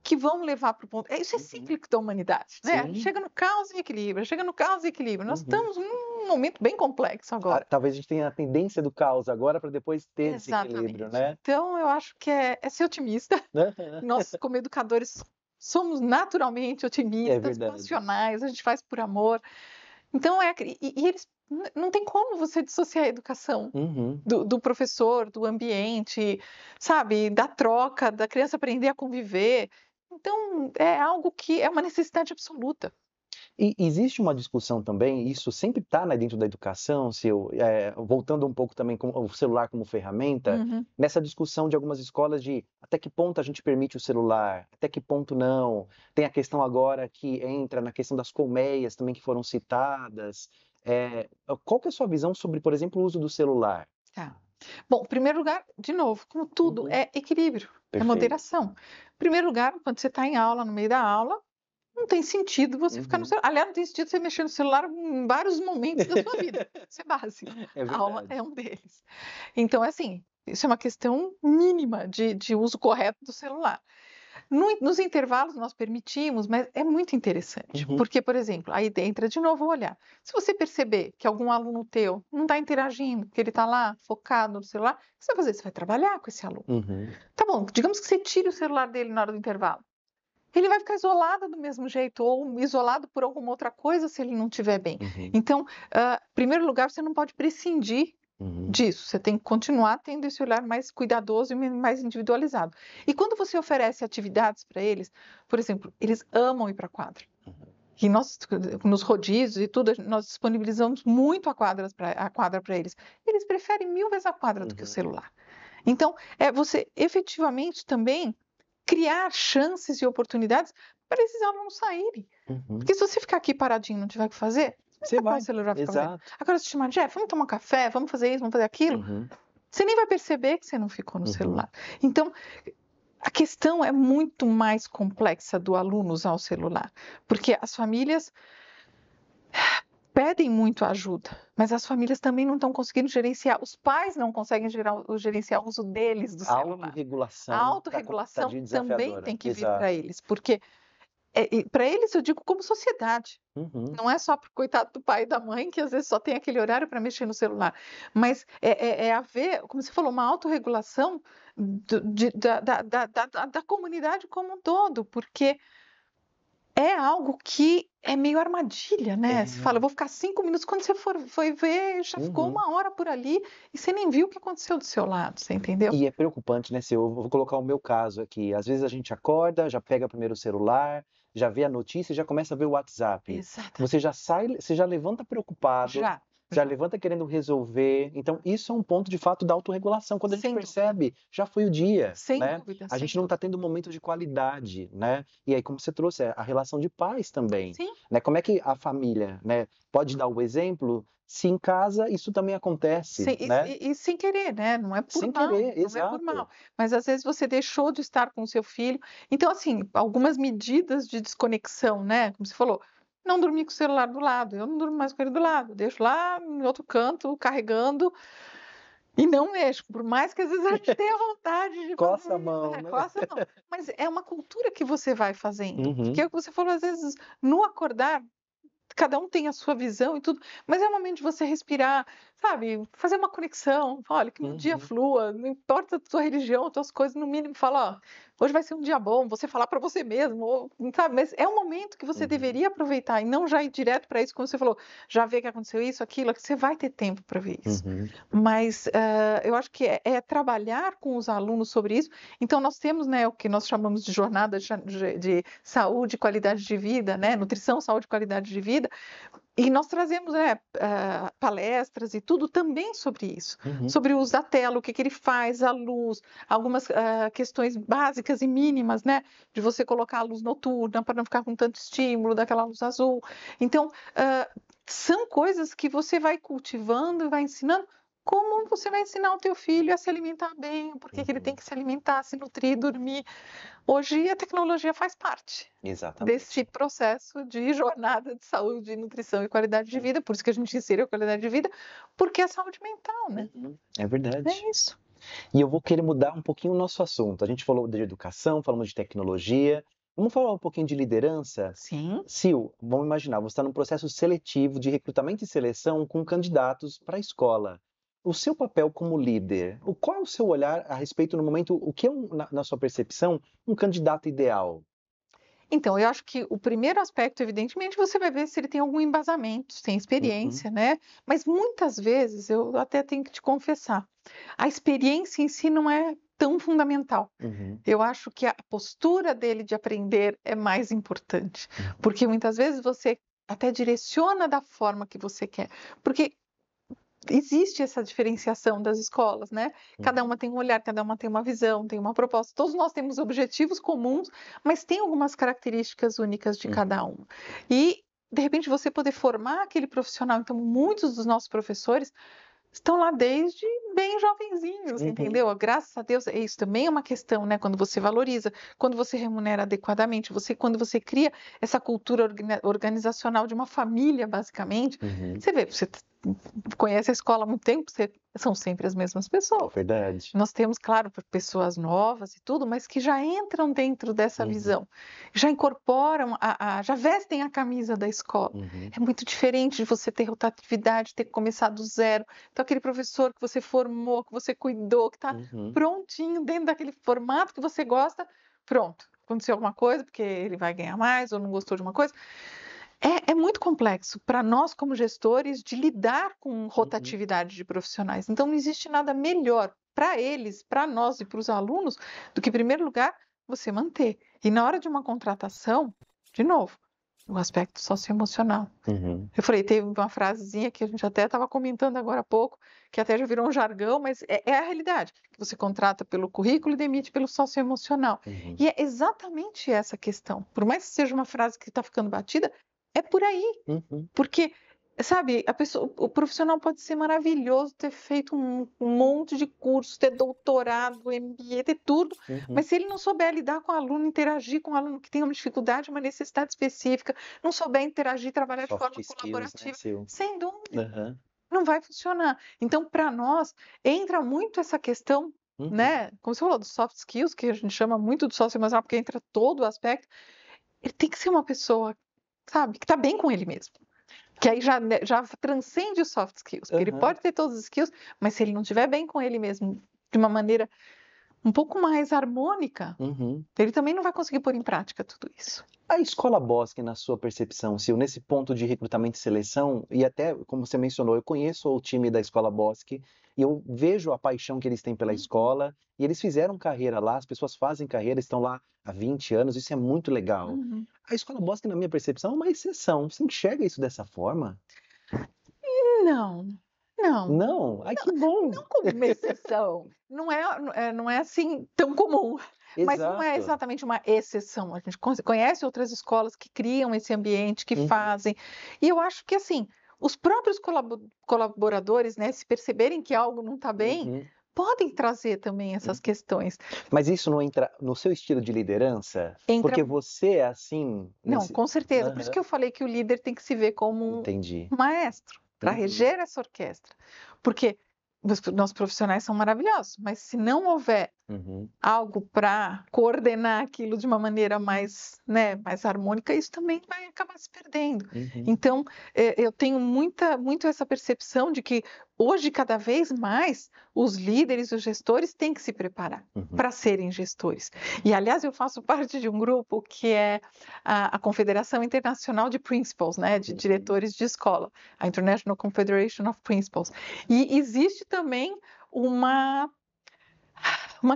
que vão levar para o ponto. Isso é uhum. cíclico da humanidade, né? A gente Sim. chega no caos e equilibra, chega no caos e equilibra. Nós Uhum. estamos num momento bem complexo agora. Talvez a gente tenha a tendência do caos agora para depois ter esse equilíbrio, Exatamente. né? Então, eu acho que é ser otimista. Nós, como educadores, somos naturalmente É otimistas, verdade. passionais, a gente faz por amor. Então, e eles não tem como você dissociar a educação Uhum. do professor, do ambiente, sabe, da troca, da criança aprender a conviver. Então, é algo que é uma necessidade absoluta. E existe uma discussão também, isso sempre está dentro da educação, voltando um pouco também com o celular como ferramenta, Uhum. nessa discussão de algumas escolas de até que ponto a gente permite o celular, até que ponto não. Tem a questão agora que entra na questão das colmeias também que foram citadas. Qual que é a sua visão sobre, por exemplo, o uso do celular? Tá. Bom, em primeiro lugar, de novo, como tudo, Uhum. é equilíbrio, é Perfeito. moderação. Em primeiro lugar, quando você está em aula, no meio da aula, não tem sentido você ficar no Uhum. celular. Aliás, não tem sentido você mexer no celular em vários momentos da sua vida. Isso é básico. É A aula verdade. é um deles. Então, assim, isso é uma questão mínima de uso correto do celular. Nos intervalos nós permitimos, mas é muito interessante, Uhum. porque, por exemplo, aí entra de novo o olhar. Se você perceber que algum aluno teu não está interagindo, que ele está lá focado no celular, o que você vai fazer? Você vai trabalhar com esse aluno. Uhum. Tá bom, digamos que você tire o celular dele na hora do intervalo. Ele vai ficar isolado do mesmo jeito, ou isolado por alguma outra coisa se ele não estiver bem. Uhum. Então, em primeiro lugar, você não pode prescindir Uhum. disso, você tem que continuar tendo esse olhar mais cuidadoso e mais individualizado. E quando você oferece atividades para eles, por exemplo, eles amam ir para a quadra. E nós, nos rodízios e tudo, nós disponibilizamos muito a quadra para eles. Eles preferem 1000 vezes a quadra do que o Uhum. celular. Então, é você efetivamente também criar chances e oportunidades para esses alunos saírem. Uhum. Porque se você ficar aqui paradinho e não tiver o que fazer, você Você vai pegar o vai, celular e ficar fazendo. exato. Agora, se te chamar, Jeff, vamos tomar um café, vamos fazer isso, vamos fazer aquilo, Uhum. você nem vai perceber que você não ficou no Uhum. celular. Então, a questão é muito mais complexa do aluno usar o celular, porque as famílias pedem muito ajuda, mas as famílias também não estão conseguindo gerenciar, os pais não conseguem gerenciar o uso deles do A celular. A autorregulação tá autorregulação também desafiadora. tem que vir para Exato. eles, porque para eles eu digo como sociedade. Uhum. Não é só para o coitado do pai e da mãe, que às vezes só tem aquele horário para mexer no celular, mas é haver, como você falou, uma autorregulação da comunidade como um todo, porque é algo que é meio armadilha, né? Você fala, eu É. vou ficar 5 minutos, quando você foi ver, já ficou Uhum. 1 hora por ali e você nem viu o que aconteceu do seu lado, você entendeu? E é preocupante, né, se eu vou colocar o meu caso aqui, às vezes a gente acorda, já pega primeiro o celular, já vê a notícia e já começa a ver o WhatsApp. Exatamente. Você já levanta preocupado, Já, já já, levanta querendo resolver, então isso é um ponto de fato da autorregulação, quando a gente sem dúvida, percebe, já foi o dia, sem né, dúvida, a sem gente não está dúvida. tendo um momento de qualidade, né, e aí como você trouxe, a relação de pais também, Sim. né, como é que a família, né, pode dar o exemplo se em casa isso também acontece, Sem né, sem querer, né, não é por sem mal, querer, não é por exato. mal, mas às vezes você deixou de estar com o seu filho, então assim, algumas medidas de desconexão, né, como você falou, não dormir com o celular do lado, eu não durmo mais com ele do lado, deixo lá em outro canto carregando e não mexo, por mais que às vezes a gente tenha vontade de Coça a fazer isso, mão, né. coça a mão, mas é uma cultura que você vai fazendo, porque Uhum, é o que você falou, às vezes, no acordar cada um tem a sua visão e tudo, mas é o momento de você respirar, sabe, fazer uma conexão, olha, que meu dia uhum, flua, não importa a tua religião, as tuas coisas, no mínimo fala: "Ó, hoje vai ser um dia bom", você falar para você mesmo ou sabe, mas é um momento que você uhum, deveria aproveitar e não já ir direto para isso, como você falou, já ver que aconteceu isso, aquilo, você vai ter tempo para ver isso. uhum, Mas, eu acho que é trabalhar com os alunos sobre isso, então nós temos, né, o que nós chamamos de jornada de saúde e qualidade de vida, né, nutrição, saúde e qualidade de vida, e nós trazemos, né, palestras e tudo também sobre isso, uhum, sobre o uso da tela, o que que ele faz, a luz, algumas, questões básicas e mínimas, né, de você colocar a luz noturna para não ficar com tanto estímulo daquela luz azul. Então, são coisas que você vai cultivando e vai ensinando, como você vai ensinar o teu filho a se alimentar bem, por que que ele tem uhum. que se alimentar, se nutrir, dormir. Hoje a tecnologia faz parte desse Exatamente. processo de jornada de saúde, nutrição e qualidade de vida, por isso que a gente insere a qualidade de vida, porque é saúde mental, né. Uhum, é verdade. É isso. E eu vou querer mudar um pouquinho o nosso assunto. A gente falou de educação, falamos de tecnologia. Vamos falar um pouquinho de liderança? Sim. Sil, vamos imaginar, você está num processo seletivo de recrutamento e seleção com candidatos para a escola. O seu papel como líder, qual é o seu olhar a respeito no momento, o que é, na sua percepção, um candidato ideal? Então, eu acho que o primeiro aspecto, evidentemente, você vai ver se ele tem algum embasamento, se tem Uhum. experiência, né? Mas muitas vezes, eu até tenho que te confessar, a experiência em si não é tão fundamental. Uhum. Eu acho que a postura dele de aprender é mais importante, Uhum. porque muitas vezes você até direciona da forma que você quer, porque existe essa diferenciação das escolas, né? Cada uma tem um olhar, cada uma tem uma visão, tem uma proposta. Todos nós temos objetivos comuns, mas tem algumas características únicas de cada uma. E, de repente, você poder formar aquele profissional. Então, muitos dos nossos professores estão lá desde bem jovenzinhos, Uhum. entendeu? Graças a Deus, isso também é uma questão, né? Quando você valoriza, quando você remunera adequadamente, quando você cria essa cultura organizacional de uma família, basicamente, Uhum. você vê, você conhece a escola há muito tempo, são sempre as mesmas pessoas. Verdade. Nós temos, claro, pessoas novas e tudo, mas que já entram dentro dessa Uhum. visão, já incorporam, já vestem a camisa da escola. Uhum. É muito diferente de você ter rotatividade, ter que começar do zero. Então, aquele professor que você formou, que você cuidou, que está Uhum. prontinho dentro daquele formato que você gosta, pronto. Aconteceu alguma coisa, porque ele vai ganhar mais ou não gostou de uma coisa. É muito complexo para nós, como gestores, de lidar com rotatividade de profissionais. Então, não existe nada melhor para eles, para nós e para os alunos, do que, em primeiro lugar, você manter. E na hora de uma contratação, de novo, o aspecto socioemocional. Uhum. Eu falei, teve uma frasezinha que a gente até estava comentando agora há pouco, que até já virou um jargão, mas é a realidade, que você contrata pelo currículo e demite pelo socioemocional. Uhum. E é exatamente essa questão. Por mais que seja uma frase que está ficando batida, é por aí. Uhum. Porque, sabe, o profissional pode ser maravilhoso, ter feito um monte de cursos, ter doutorado, MBA, ter tudo, Uhum. mas se ele não souber lidar com o aluno, interagir com o aluno que tem uma dificuldade, uma necessidade específica, não souber interagir, trabalhar de Soft forma skills, né, colaborativa, Sil? sem dúvida, Aham. não vai funcionar. Então, para nós, entra muito essa questão, Uhum. né? Como você falou, dos soft skills, que a gente chama muito de socioemocional, porque entra todo o aspecto. Ele tem que ser uma pessoa, sabe, que está bem com ele mesmo. Que aí já transcende os soft skills, porque ele Aham. pode ter todos os skills, mas se ele não estiver bem com ele mesmo, de uma maneira um pouco mais harmônica, Uhum. ele também não vai conseguir pôr em prática tudo isso. A escola Bosque, na sua percepção, Sil, nesse ponto de recrutamento e seleção, e até, como você mencionou, eu conheço o time da escola Bosque e eu vejo a paixão que eles têm pela escola e eles fizeram carreira lá, as pessoas fazem carreira, estão lá há 20 anos, isso é muito legal. Uhum. A escola Bosque, na minha percepção, é uma exceção. Você enxerga isso dessa forma? Não, não, Não? Ai, que bom! não como uma exceção. Não é assim tão comum, mas não é Exato. exatamente uma exceção. A gente conhece outras escolas que criam esse ambiente, que Uhum. fazem. E eu acho que assim, os próprios colaboradores, né, se perceberem que algo não está bem, Uhum. podem trazer também essas questões. Mas isso não entra no seu estilo de liderança? Entra. Porque você é assim Não, nesse... com certeza. Por isso Aham. que eu falei que o líder tem que se ver como Entendi. um maestro para Uhum. reger essa orquestra. Porque nossos profissionais são maravilhosos, mas se não houver Uhum. algo para coordenar aquilo de uma maneira mais, né, mais harmônica, isso também vai acabar se perdendo. Uhum. Então, eu tenho muito essa percepção de que hoje, cada vez mais, os líderes, os gestores têm que se preparar Uhum. para serem gestores. E, aliás, eu faço parte de um grupo que é a Confederação Internacional de Principals, né, de diretores de escola, a International Confederation of Principals. E existe também uma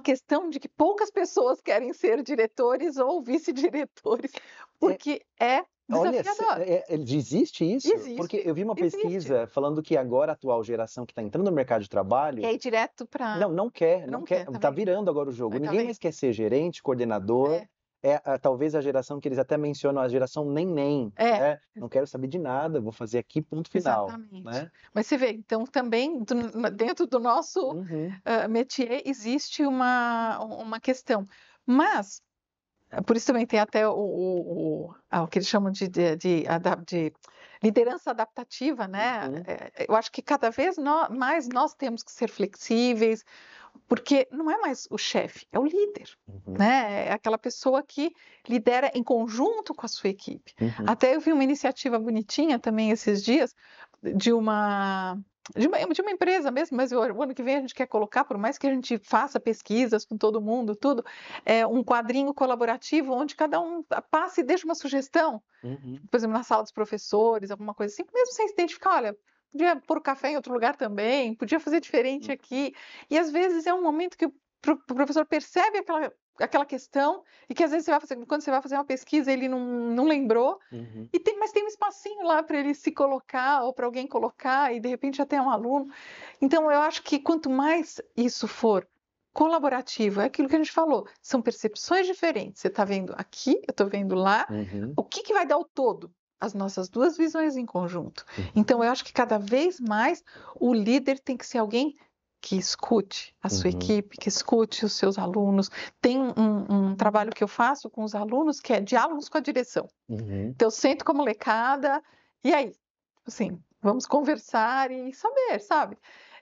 questão de que poucas pessoas querem ser diretores ou vice-diretores, porque é Olha, desafiador. existe isso? Porque Existe, eu vi uma existe. pesquisa falando que agora a atual geração que está entrando no mercado de trabalho Quer ir direto para... não quer, Não quer. quer, tá Tá vendo? virando agora o jogo. Tá Ninguém vendo? mais quer ser gerente, coordenador. Talvez a geração que eles até mencionam, a geração neném, né? Não quero saber de nada, vou fazer aqui, ponto final. Exatamente. Né? Mas você vê, então também dentro do nosso Uhum. métier existe uma questão. Mas, por isso também tem até o que eles chamam de liderança adaptativa, né? Uhum. Eu acho que cada vez mais nós temos que ser flexíveis, porque não é mais o chefe, é o líder, Uhum. né? É aquela pessoa que lidera em conjunto com a sua equipe. Uhum. Até eu vi uma iniciativa bonitinha também esses dias de uma de uma empresa mesmo, mas o ano que vem a gente quer colocar, por mais que a gente faça pesquisas com todo mundo, tudo, um quadrinho colaborativo onde cada um passe e deixe uma sugestão, Uhum. por exemplo, na sala dos professores, alguma coisa assim, mesmo sem se identificar, olha, podia pôr o café em outro lugar também, podia fazer diferente aqui. E às vezes é um momento que o professor percebe aquela questão e que às vezes quando você vai fazer uma pesquisa, ele não lembrou, Uhum. mas tem um espacinho lá para ele se colocar ou para alguém colocar e de repente até um aluno. Então eu acho que quanto mais isso for colaborativo, é aquilo que a gente falou, são percepções diferentes. Você está vendo aqui, eu estou vendo lá. Uhum. O que vai dar o todo? As nossas duas visões em conjunto. Uhum. Então eu acho que cada vez mais o líder tem que ser alguém que escute a sua Uhum. equipe, que escute os seus alunos. Tem um trabalho que eu faço com os alunos que é diálogos com a direção. Uhum. Então eu sento com a molecada, e aí? Assim, vamos conversar e saber, sabe?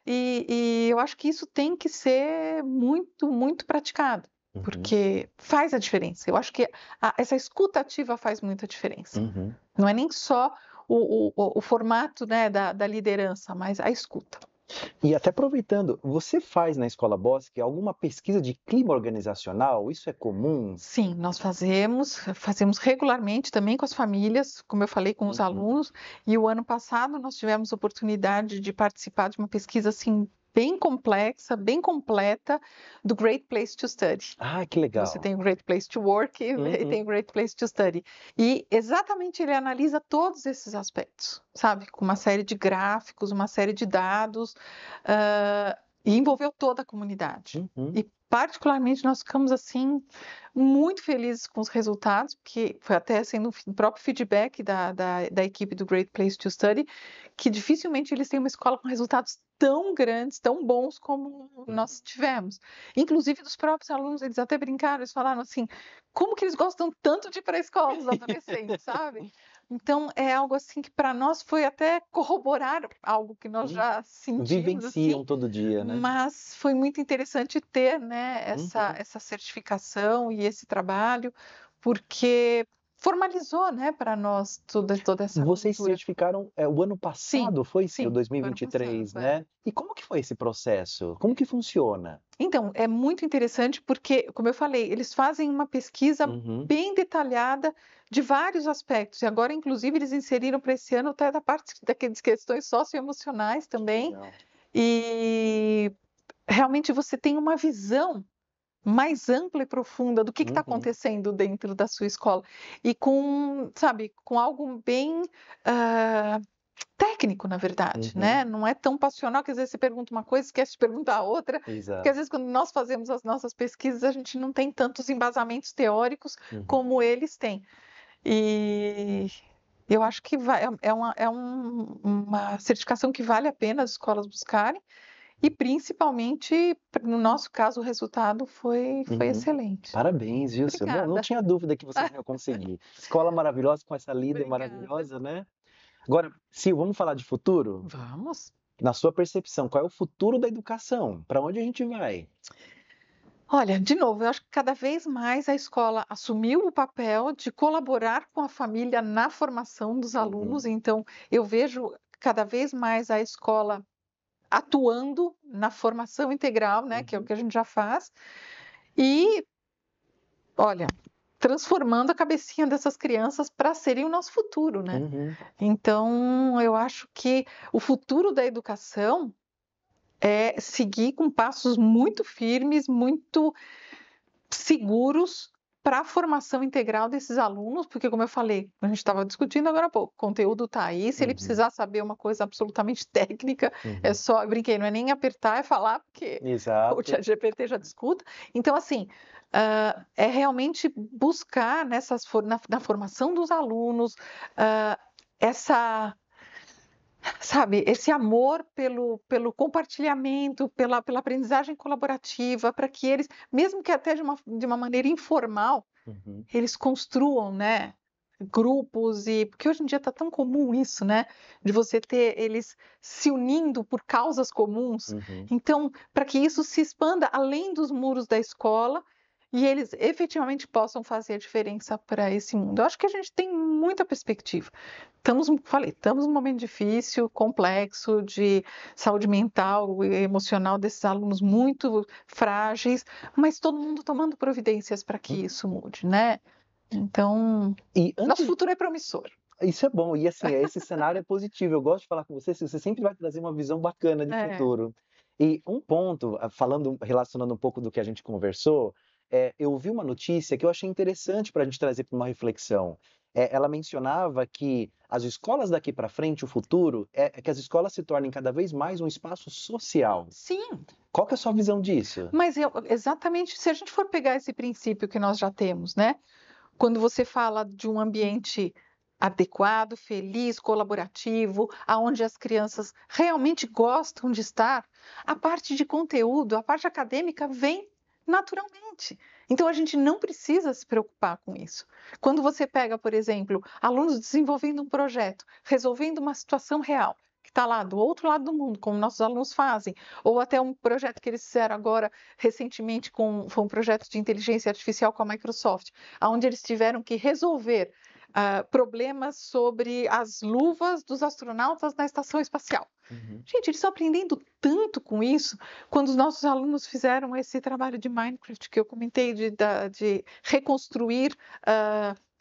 E eu acho que isso tem que ser muito, muito praticado, Uhum. porque faz a diferença. Eu acho que essa escuta ativa faz muita diferença. Uhum. Não é nem só o formato, né, da liderança, mas a escuta. E até aproveitando, você faz na Escola Bosque alguma pesquisa de clima organizacional? Isso é comum? Sim, nós fazemos regularmente também com as famílias, como eu falei, com os Uhum. alunos, e o ano passado nós tivemos oportunidade de participar de uma pesquisa assim bem complexa, bem completa, do Great Place to Study. Ah, que legal. Você tem o Great Place to Work e Uhum. tem o Great Place to Study. E exatamente ele analisa todos esses aspectos, sabe? Com uma série de gráficos, uma série de dados, e envolveu toda a comunidade. Uhum. E particularmente nós ficamos assim muito felizes com os resultados, porque foi até sendo o próprio feedback da equipe do Great Place to Study, que dificilmente eles têm uma escola com resultados tão grandes, tão bons como nós tivemos. Inclusive dos próprios alunos, eles até brincaram, eles falaram assim, como que eles gostam tanto de ir para a escola dos adolescentes, sabe? Então é algo assim que para nós foi até corroborar algo que nós já sentimos Vivenciam assim, todo dia, né? mas foi muito interessante ter, né, Uhum. essa certificação e esse trabalho, porque formalizou, né, para nós toda essa Vocês se cultura. certificaram, o ano Sim, passado, foi sim, o sim, foi ano 2023, passado, é. né? E como que foi esse processo? Como que funciona? Então, é muito interessante porque, como eu falei, eles fazem uma pesquisa Uhum. bem detalhada de vários aspectos. E agora, inclusive, eles inseriram para esse ano até da parte daquelas questões socioemocionais também. Legal. E realmente você tem uma visão mais ampla e profunda do que está Uhum. acontecendo dentro da sua escola. E com, sabe, com algo bem técnico, na verdade, Uhum. né? Não é tão passional que às vezes você pergunta uma coisa, esquece de perguntar outra, porque Exato. às vezes quando nós fazemos as nossas pesquisas, a gente não tem tantos embasamentos teóricos Uhum. como eles têm. E eu acho que uma certificação que vale a pena as escolas buscarem, e principalmente, no nosso caso, o resultado foi Uhum. excelente. Parabéns, viu, Sil? Não Obrigada. tinha dúvida que vocês iam conseguir. Escola maravilhosa com essa líder Obrigada. maravilhosa, né? Agora, Sil, vamos falar de futuro? Vamos. Na sua percepção, qual é o futuro da educação? Para onde a gente vai? Olha, de novo, eu acho que cada vez mais a escola assumiu o papel de colaborar com a família na formação dos alunos, Uhum. então eu vejo cada vez mais a escola atuando na formação integral, né, que é o Uhum. que a gente já faz, e, olha, transformando a cabecinha dessas crianças para serem o nosso futuro, né? Uhum. Então, eu acho que o futuro da educação é seguir com passos muito firmes, muito seguros para a formação integral desses alunos, porque, como eu falei, a gente estava discutindo agora há pouco, o conteúdo está aí, se ele Uhum. precisar saber uma coisa absolutamente técnica, é Uhum. só, eu brinquei, não é nem apertar, é falar, porque o Exato. ChatGPT já discuta. Então, assim, é realmente buscar na formação dos alunos essa, sabe, esse amor pelo compartilhamento, pela aprendizagem colaborativa, para que eles, mesmo que até de uma maneira informal, Uhum. eles construam, né, grupos, e porque hoje em dia está tão comum isso, né, de você ter eles se unindo por causas comuns. Uhum. Então, para que isso se expanda além dos muros da escola e eles efetivamente possam fazer a diferença para esse mundo. Eu acho que a gente tem muita perspectiva. Estamos num momento difícil, complexo, de saúde mental e emocional desses alunos muito frágeis, mas todo mundo tomando providências para que isso mude, né? Então, nosso futuro é promissor. Isso é bom, e assim, esse cenário é positivo. Eu gosto de falar com você sempre vai trazer uma visão bacana de futuro. E um ponto, relacionando um pouco do que a gente conversou, eu vi uma notícia que eu achei interessante para a gente trazer para uma reflexão. Ela mencionava que as escolas daqui para frente, o futuro, é que as escolas se tornem cada vez mais um espaço social. Sim. Qual que é a sua visão disso? Mas exatamente, se a gente for pegar esse princípio que nós já temos, né? Quando você fala de um ambiente adequado, feliz, colaborativo, aonde as crianças realmente gostam de estar, a parte de conteúdo, a parte acadêmica vem naturalmente. Então a gente não precisa se preocupar com isso. Quando você pega, por exemplo, alunos desenvolvendo um projeto, resolvendo uma situação real, que está lá do outro lado do mundo, como nossos alunos fazem, ou até um projeto que eles fizeram agora recentemente foi um projeto de inteligência artificial com a Microsoft, onde eles tiveram que resolver problemas sobre as luvas dos astronautas na estação espacial. Gente, eles estão aprendendo tanto com isso. Quando os nossos alunos fizeram esse trabalho de Minecraft que eu comentei, de reconstruir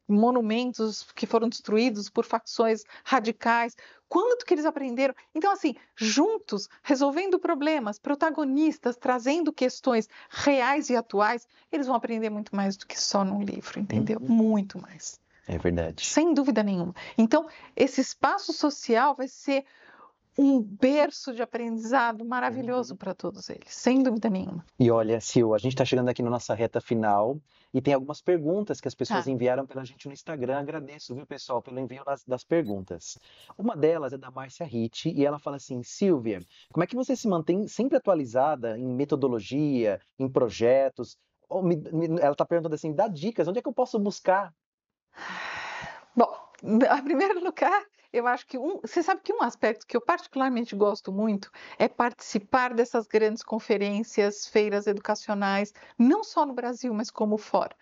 monumentos que foram destruídos por facções radicais, quanto que eles aprenderam? Então, assim, juntos, resolvendo problemas, protagonistas, trazendo questões reais e atuais, eles vão aprender muito mais do que só num livro, entendeu? Muito mais. É verdade. Sem dúvida nenhuma. Então, esse espaço social vai ser um berço de aprendizado maravilhoso para todos eles, sem dúvida nenhuma. E olha, Sil, a gente está chegando aqui na nossa reta final e tem algumas perguntas que as pessoas enviaram para a gente no Instagram. Agradeço, viu, pessoal, pelo envio das perguntas. Uma delas é da Márcia Ritt e ela fala assim: Silvia, como é que você se mantém sempre atualizada em metodologia, em projetos? Ela está perguntando assim: dá dicas, onde é que eu posso buscar? Bom, em primeiro lugar, eu acho que você sabe que um aspecto que eu particularmente gosto muito é participar dessas grandes conferências, feiras educacionais, não só no Brasil, mas como fora.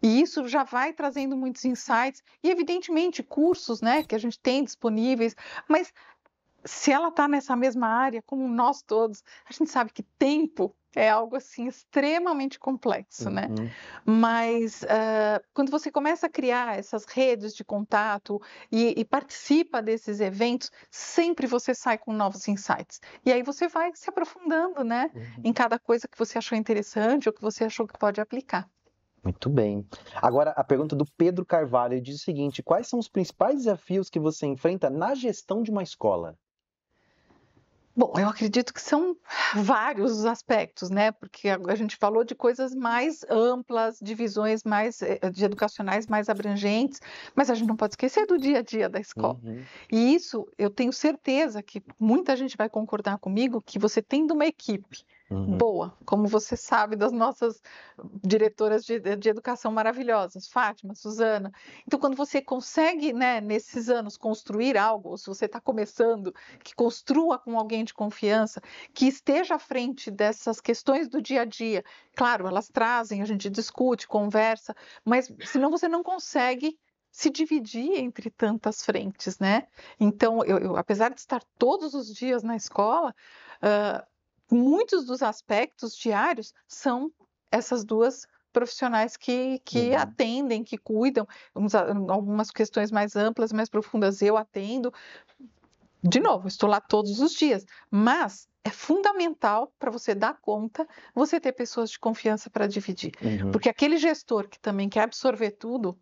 E isso já vai trazendo muitos insights e, evidentemente, cursos, né, que a gente tem disponíveis, mas se ela está nessa mesma área, como nós todos, a gente sabe que tempo é algo assim extremamente complexo, né? Mas quando você começa a criar essas redes de contato e participa desses eventos, sempre você sai com novos insights. E aí você vai se aprofundando, né? Em cada coisa que você achou interessante ou que você achou que pode aplicar. Muito bem. Agora, a pergunta do Pedro Carvalho, ele diz o seguinte: quais são os principais desafios que você enfrenta na gestão de uma escola? Bom, eu acredito que são vários aspectos, né? Porque a gente falou de coisas mais amplas, de visões mais de educacionais mais abrangentes, mas a gente não pode esquecer do dia a dia da escola. E isso, eu tenho certeza que muita gente vai concordar comigo que você tendo uma equipe boa, como você sabe das nossas diretoras de educação maravilhosas, Fátima, Suzana. Então, quando você consegue, né, nesses anos construir algo, ou se você está começando, que construa com alguém de confiança, que esteja à frente dessas questões do dia a dia. Claro, elas trazem, a gente discute, conversa, mas senão você não consegue se dividir entre tantas frentes, né? Então, apesar de estar todos os dias na escola, muitos dos aspectos diários são essas duas profissionais que atendem, que cuidam, algumas questões mais amplas, mais profundas eu atendo. De novo, estou lá todos os dias, mas é fundamental para você dar conta, você ter pessoas de confiança para dividir. Porque aquele gestor que também quer absorver tudo,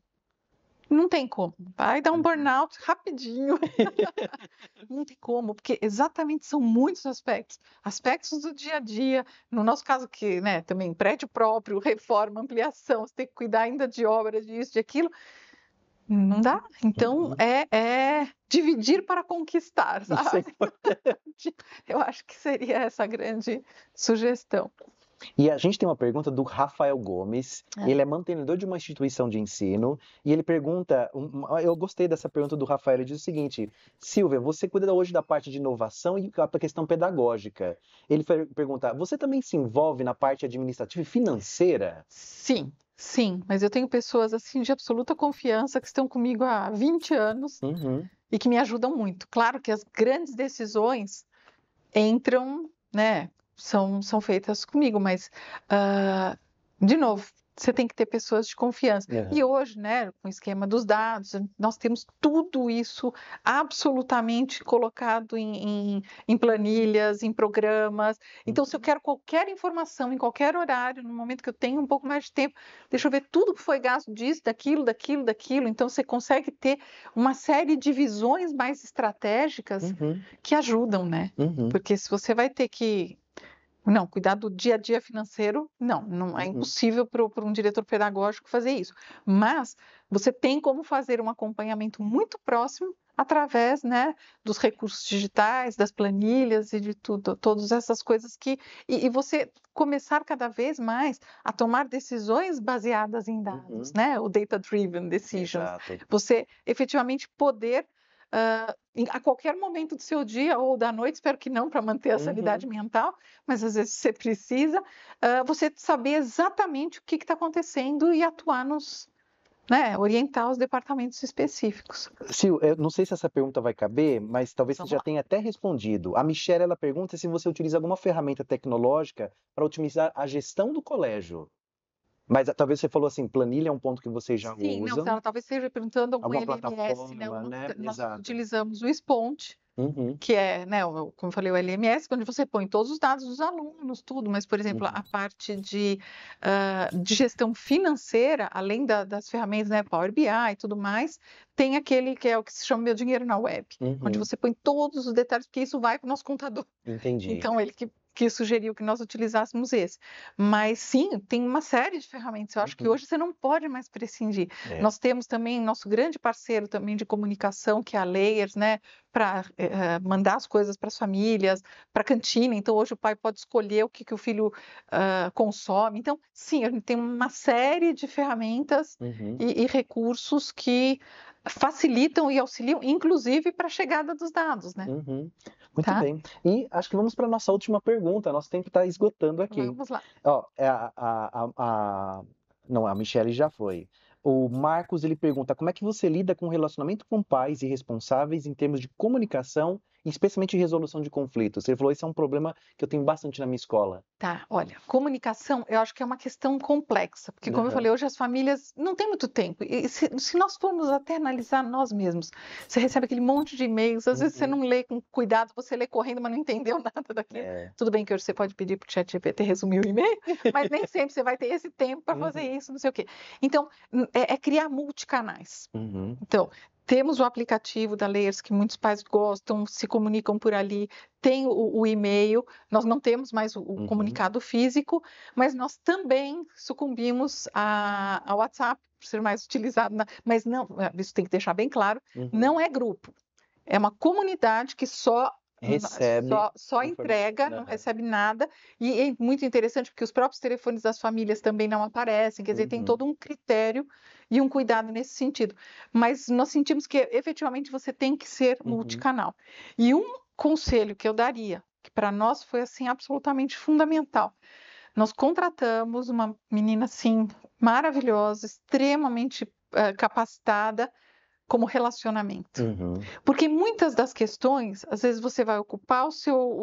não tem como. Vai dar um burnout rapidinho. Não tem como, porque exatamente são muitos aspectos. Aspectos do dia a dia, no nosso caso que, né, também prédio próprio, reforma, ampliação, você tem que cuidar ainda de obras, disso, de aquilo. Não dá. Então, é dividir para conquistar, sabe? Isso é importante. Eu acho que seria essa a grande sugestão. E a gente tem uma pergunta do Rafael Gomes, É. ele é mantenedor de uma instituição de ensino, e ele pergunta, eu gostei dessa pergunta do Rafael, ele diz o seguinte: Silvia, você cuida hoje da parte de inovação e a questão pedagógica. Ele pergunta, você também se envolve na parte administrativa e financeira? Sim, sim, mas eu tenho pessoas assim de absoluta confiança que estão comigo há 20 anos Uhum, e que me ajudam muito. Claro que as grandes decisões entram, né, são feitas comigo, mas, de novo, você tem que ter pessoas de confiança. E uhum, hoje, né, com o esquema dos dados, nós temos tudo isso absolutamente colocado em planilhas, em programas. Então, se eu quero qualquer informação em qualquer horário, no momento que eu tenho um pouco mais de tempo, deixa eu ver tudo que foi gasto disso, daquilo, daquilo, daquilo. Então, você consegue ter uma série de visões mais estratégicas uhum, que ajudam, né? uhum, Porque se você vai ter que, não, cuidar do dia a dia financeiro, não é uhum. impossível para um diretor pedagógico fazer isso. Mas você tem como fazer um acompanhamento muito próximo através, né, dos recursos digitais, das planilhas e de tudo, todas essas coisas e você começar cada vez mais a tomar decisões baseadas em dados, Uhum. né, o data-driven decisions. Exato. Você efetivamente poder a qualquer momento do seu dia ou da noite, espero que não, para manter a Uhum. sanidade mental, mas às vezes você precisa, você saber exatamente o que está acontecendo e atuar né, orientar os departamentos específicos. Sil, eu não sei se essa pergunta vai caber, mas talvez você Vamos já lá. tenha até respondido. A Michelle, ela pergunta se você utiliza alguma ferramenta tecnológica para otimizar a gestão do colégio. Mas talvez você falou assim, planilha é um ponto que vocês já Sim, não, usam, ela talvez esteja perguntando algum alguma LMS, né? plataforma, né? Nós Exato. utilizamos o Sponge, Uhum, que é, né, como eu falei, o LMS, onde você põe todos os dados dos alunos, tudo, mas, por exemplo, uhum, a parte de gestão financeira, além das ferramentas, né, Power BI e tudo mais, tem aquele que é o que se chama Meu Dinheiro na Web, onde uhum. você põe todos os detalhes, porque isso vai para o nosso contador. Entendi. Então, ele que sugeriu que nós utilizássemos esse. Mas sim, tem uma série de ferramentas. Eu acho que Uhum. hoje você não pode mais prescindir. É. Nós temos também nosso grande parceiro também de comunicação, que é a Layers, né? Para mandar as coisas para as famílias, para a cantina. Então, hoje o pai pode escolher o que o filho consome. Então, sim, a gente tem uma série de ferramentas Uhum, e recursos que facilitam e auxiliam, inclusive para a chegada dos dados, né? uhum. Muito Tá? bem. E acho que vamos para a nossa última pergunta. Nosso tempo está esgotando aqui. Vamos lá. Ó, não, a Michelle já foi. O Marcos, ele pergunta, como é que você lida com o relacionamento com pais e responsáveis em termos de comunicação, e especialmente resolução de conflitos? Ele falou, esse é um problema que eu tenho bastante na minha escola. Tá, olha, comunicação eu acho que é uma questão complexa, porque como eu Aham. falei, hoje as famílias não têm muito tempo, e se nós formos até analisar nós mesmos, você recebe aquele monte de e-mails, às vezes você Uhum. não lê com cuidado, você lê correndo, mas não entendeu nada daquilo. É. Tudo bem que hoje você pode pedir para o ChatGPT resumir o e-mail, mas nem sempre você vai ter esse tempo para fazer Uhum. isso, não sei o quê. Então, é criar multicanais. Uhum. Então, temos o aplicativo da Layers que muitos pais gostam, se comunicam por ali, tem o e-mail, nós não temos mais o Uhum. comunicado físico, mas nós também sucumbimos ao WhatsApp, por ser mais utilizado, mas não, isso tem que deixar bem claro, Uhum. não é grupo, é uma comunidade que só Recebe informação. entrega, não Aham. recebe nada, e é muito interessante porque os próprios telefones das famílias também não aparecem, quer dizer, tem Uhum. todo um critério e um cuidado nesse sentido. Mas nós sentimos que efetivamente você tem que ser Uhum. multicanal. E um conselho que eu daria, que para nós foi assim absolutamente fundamental. Nós contratamos uma menina assim maravilhosa, extremamente capacitada como relacionamento. Uhum. Porque muitas das questões, às vezes você vai ocupar o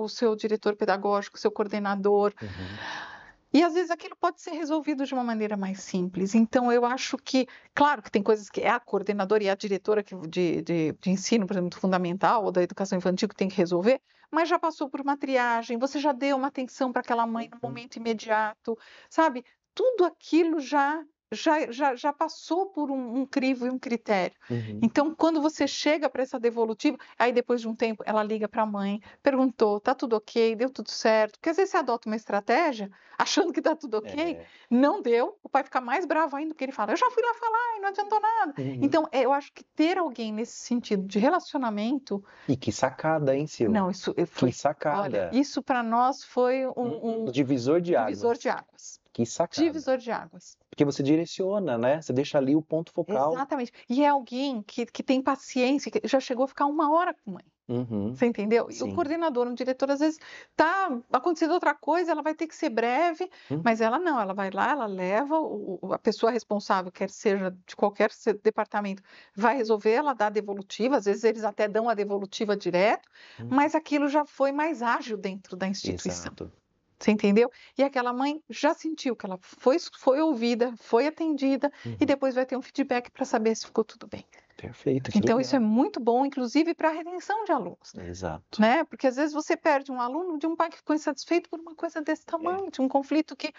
seu diretor pedagógico, o seu coordenador, Uhum. e às vezes aquilo pode ser resolvido de uma maneira mais simples. Então, eu acho que, claro que tem coisas que é a coordenadora e a diretora de ensino, por exemplo, do fundamental ou da educação infantil que tem que resolver, mas já passou por uma triagem, você já deu uma atenção para aquela mãe no Uhum. momento imediato, sabe? Tudo aquilo já passou por um crivo e um critério. Uhum. Então, quando você chega para essa devolutiva, aí depois de um tempo ela liga para a mãe, perguntou, tá tudo ok, deu tudo certo? Porque às vezes você adota uma estratégia, achando que tá tudo ok, É. não deu, o pai fica mais bravo ainda, porque ele fala, eu já fui lá falar e não adiantou nada. Uhum. Então, eu acho que ter alguém nesse sentido de relacionamento, E que sacada, hein, Sil? não, isso foi, Que sacada. olha, isso para nós foi um divisor de águas. divisor de águas. Que sacada. Divisor de águas. Porque você direciona, né? Você deixa ali o ponto focal. Exatamente. E é alguém que tem paciência, que já chegou a ficar 1 hora com a mãe. Uhum. Você entendeu? E o Sim. coordenador, o diretor, às vezes tá acontecendo outra coisa, ela vai ter que ser breve, mas ela não, ela vai lá, ela leva, a pessoa responsável, quer seja de qualquer departamento, vai resolver, ela dá a devolutiva, às vezes eles até dão a devolutiva direto, mas aquilo já foi mais ágil dentro da instituição. Exato. Você entendeu? E aquela mãe já sentiu que ela foi ouvida, foi atendida, e depois vai ter um feedback para saber se ficou tudo bem. Perfeito. Que Então, legal. isso é muito bom, inclusive para a retenção de alunos. Exato. Né? Porque às vezes você perde um aluno de um pai que ficou insatisfeito por uma coisa desse tamanho, de um conflito que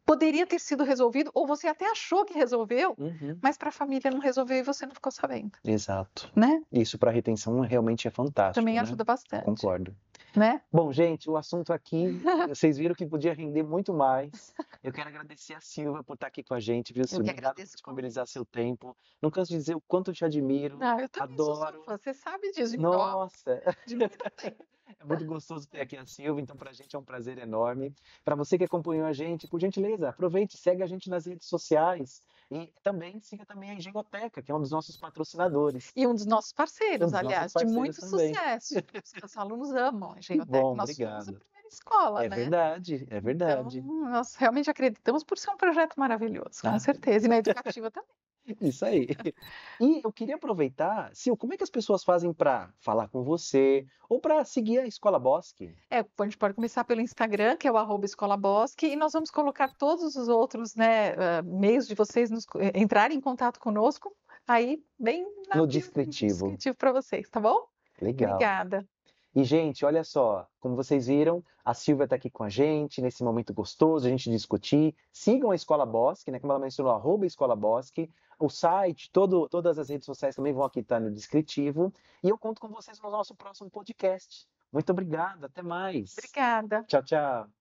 poderia ter sido resolvido, ou você até achou que resolveu, mas para a família não resolveu e você não ficou sabendo. Exato. Né? Isso para retenção realmente é fantástico. Também né? ajuda bastante. Concordo. Né? Bom, gente, o assunto aqui, vocês viram que podia render muito mais. Eu quero agradecer a Silvia por estar aqui com a gente, viu, Silvia? Obrigado por disponibilizar seu tempo. Não canso de dizer o quanto eu te admiro. Eu também adoro. sou fã, você sabe disso. Nossa! De muito tempo. É muito gostoso ter aqui a Silvia, então pra gente é um prazer enorme. Para você que acompanhou a gente, por gentileza, aproveite, segue a gente nas redes sociais e também siga também a Engenhoteca, que é um dos nossos patrocinadores. E um dos nossos parceiros, aliás, de muito também. sucesso. Os alunos amam a Engenhoteca. Bom, Nós obrigado. somos a primeira escola, É né? verdade, é verdade. Então, nós realmente acreditamos por ser um projeto maravilhoso, com certeza. E na educativa também. Isso aí. E eu queria aproveitar, Sil, como é que as pessoas fazem para falar com você ou para seguir a Escola Bosque? A gente pode começar pelo Instagram, que é o @escolabosque, e nós vamos colocar todos os outros, né, meios de vocês entrarem em contato conosco, aí bem No descritivo. para vocês, tá bom? Legal. Obrigada. E, gente, olha só, como vocês viram, a Silvia está aqui com a gente nesse momento gostoso, a gente discutir. Sigam a Escola Bosque, né? Como ela mencionou, @Escola Bosque. O site, todas as redes sociais também vão aqui estar no descritivo. E eu conto com vocês no nosso próximo podcast. Muito obrigado, até mais. Obrigada. Tchau, tchau.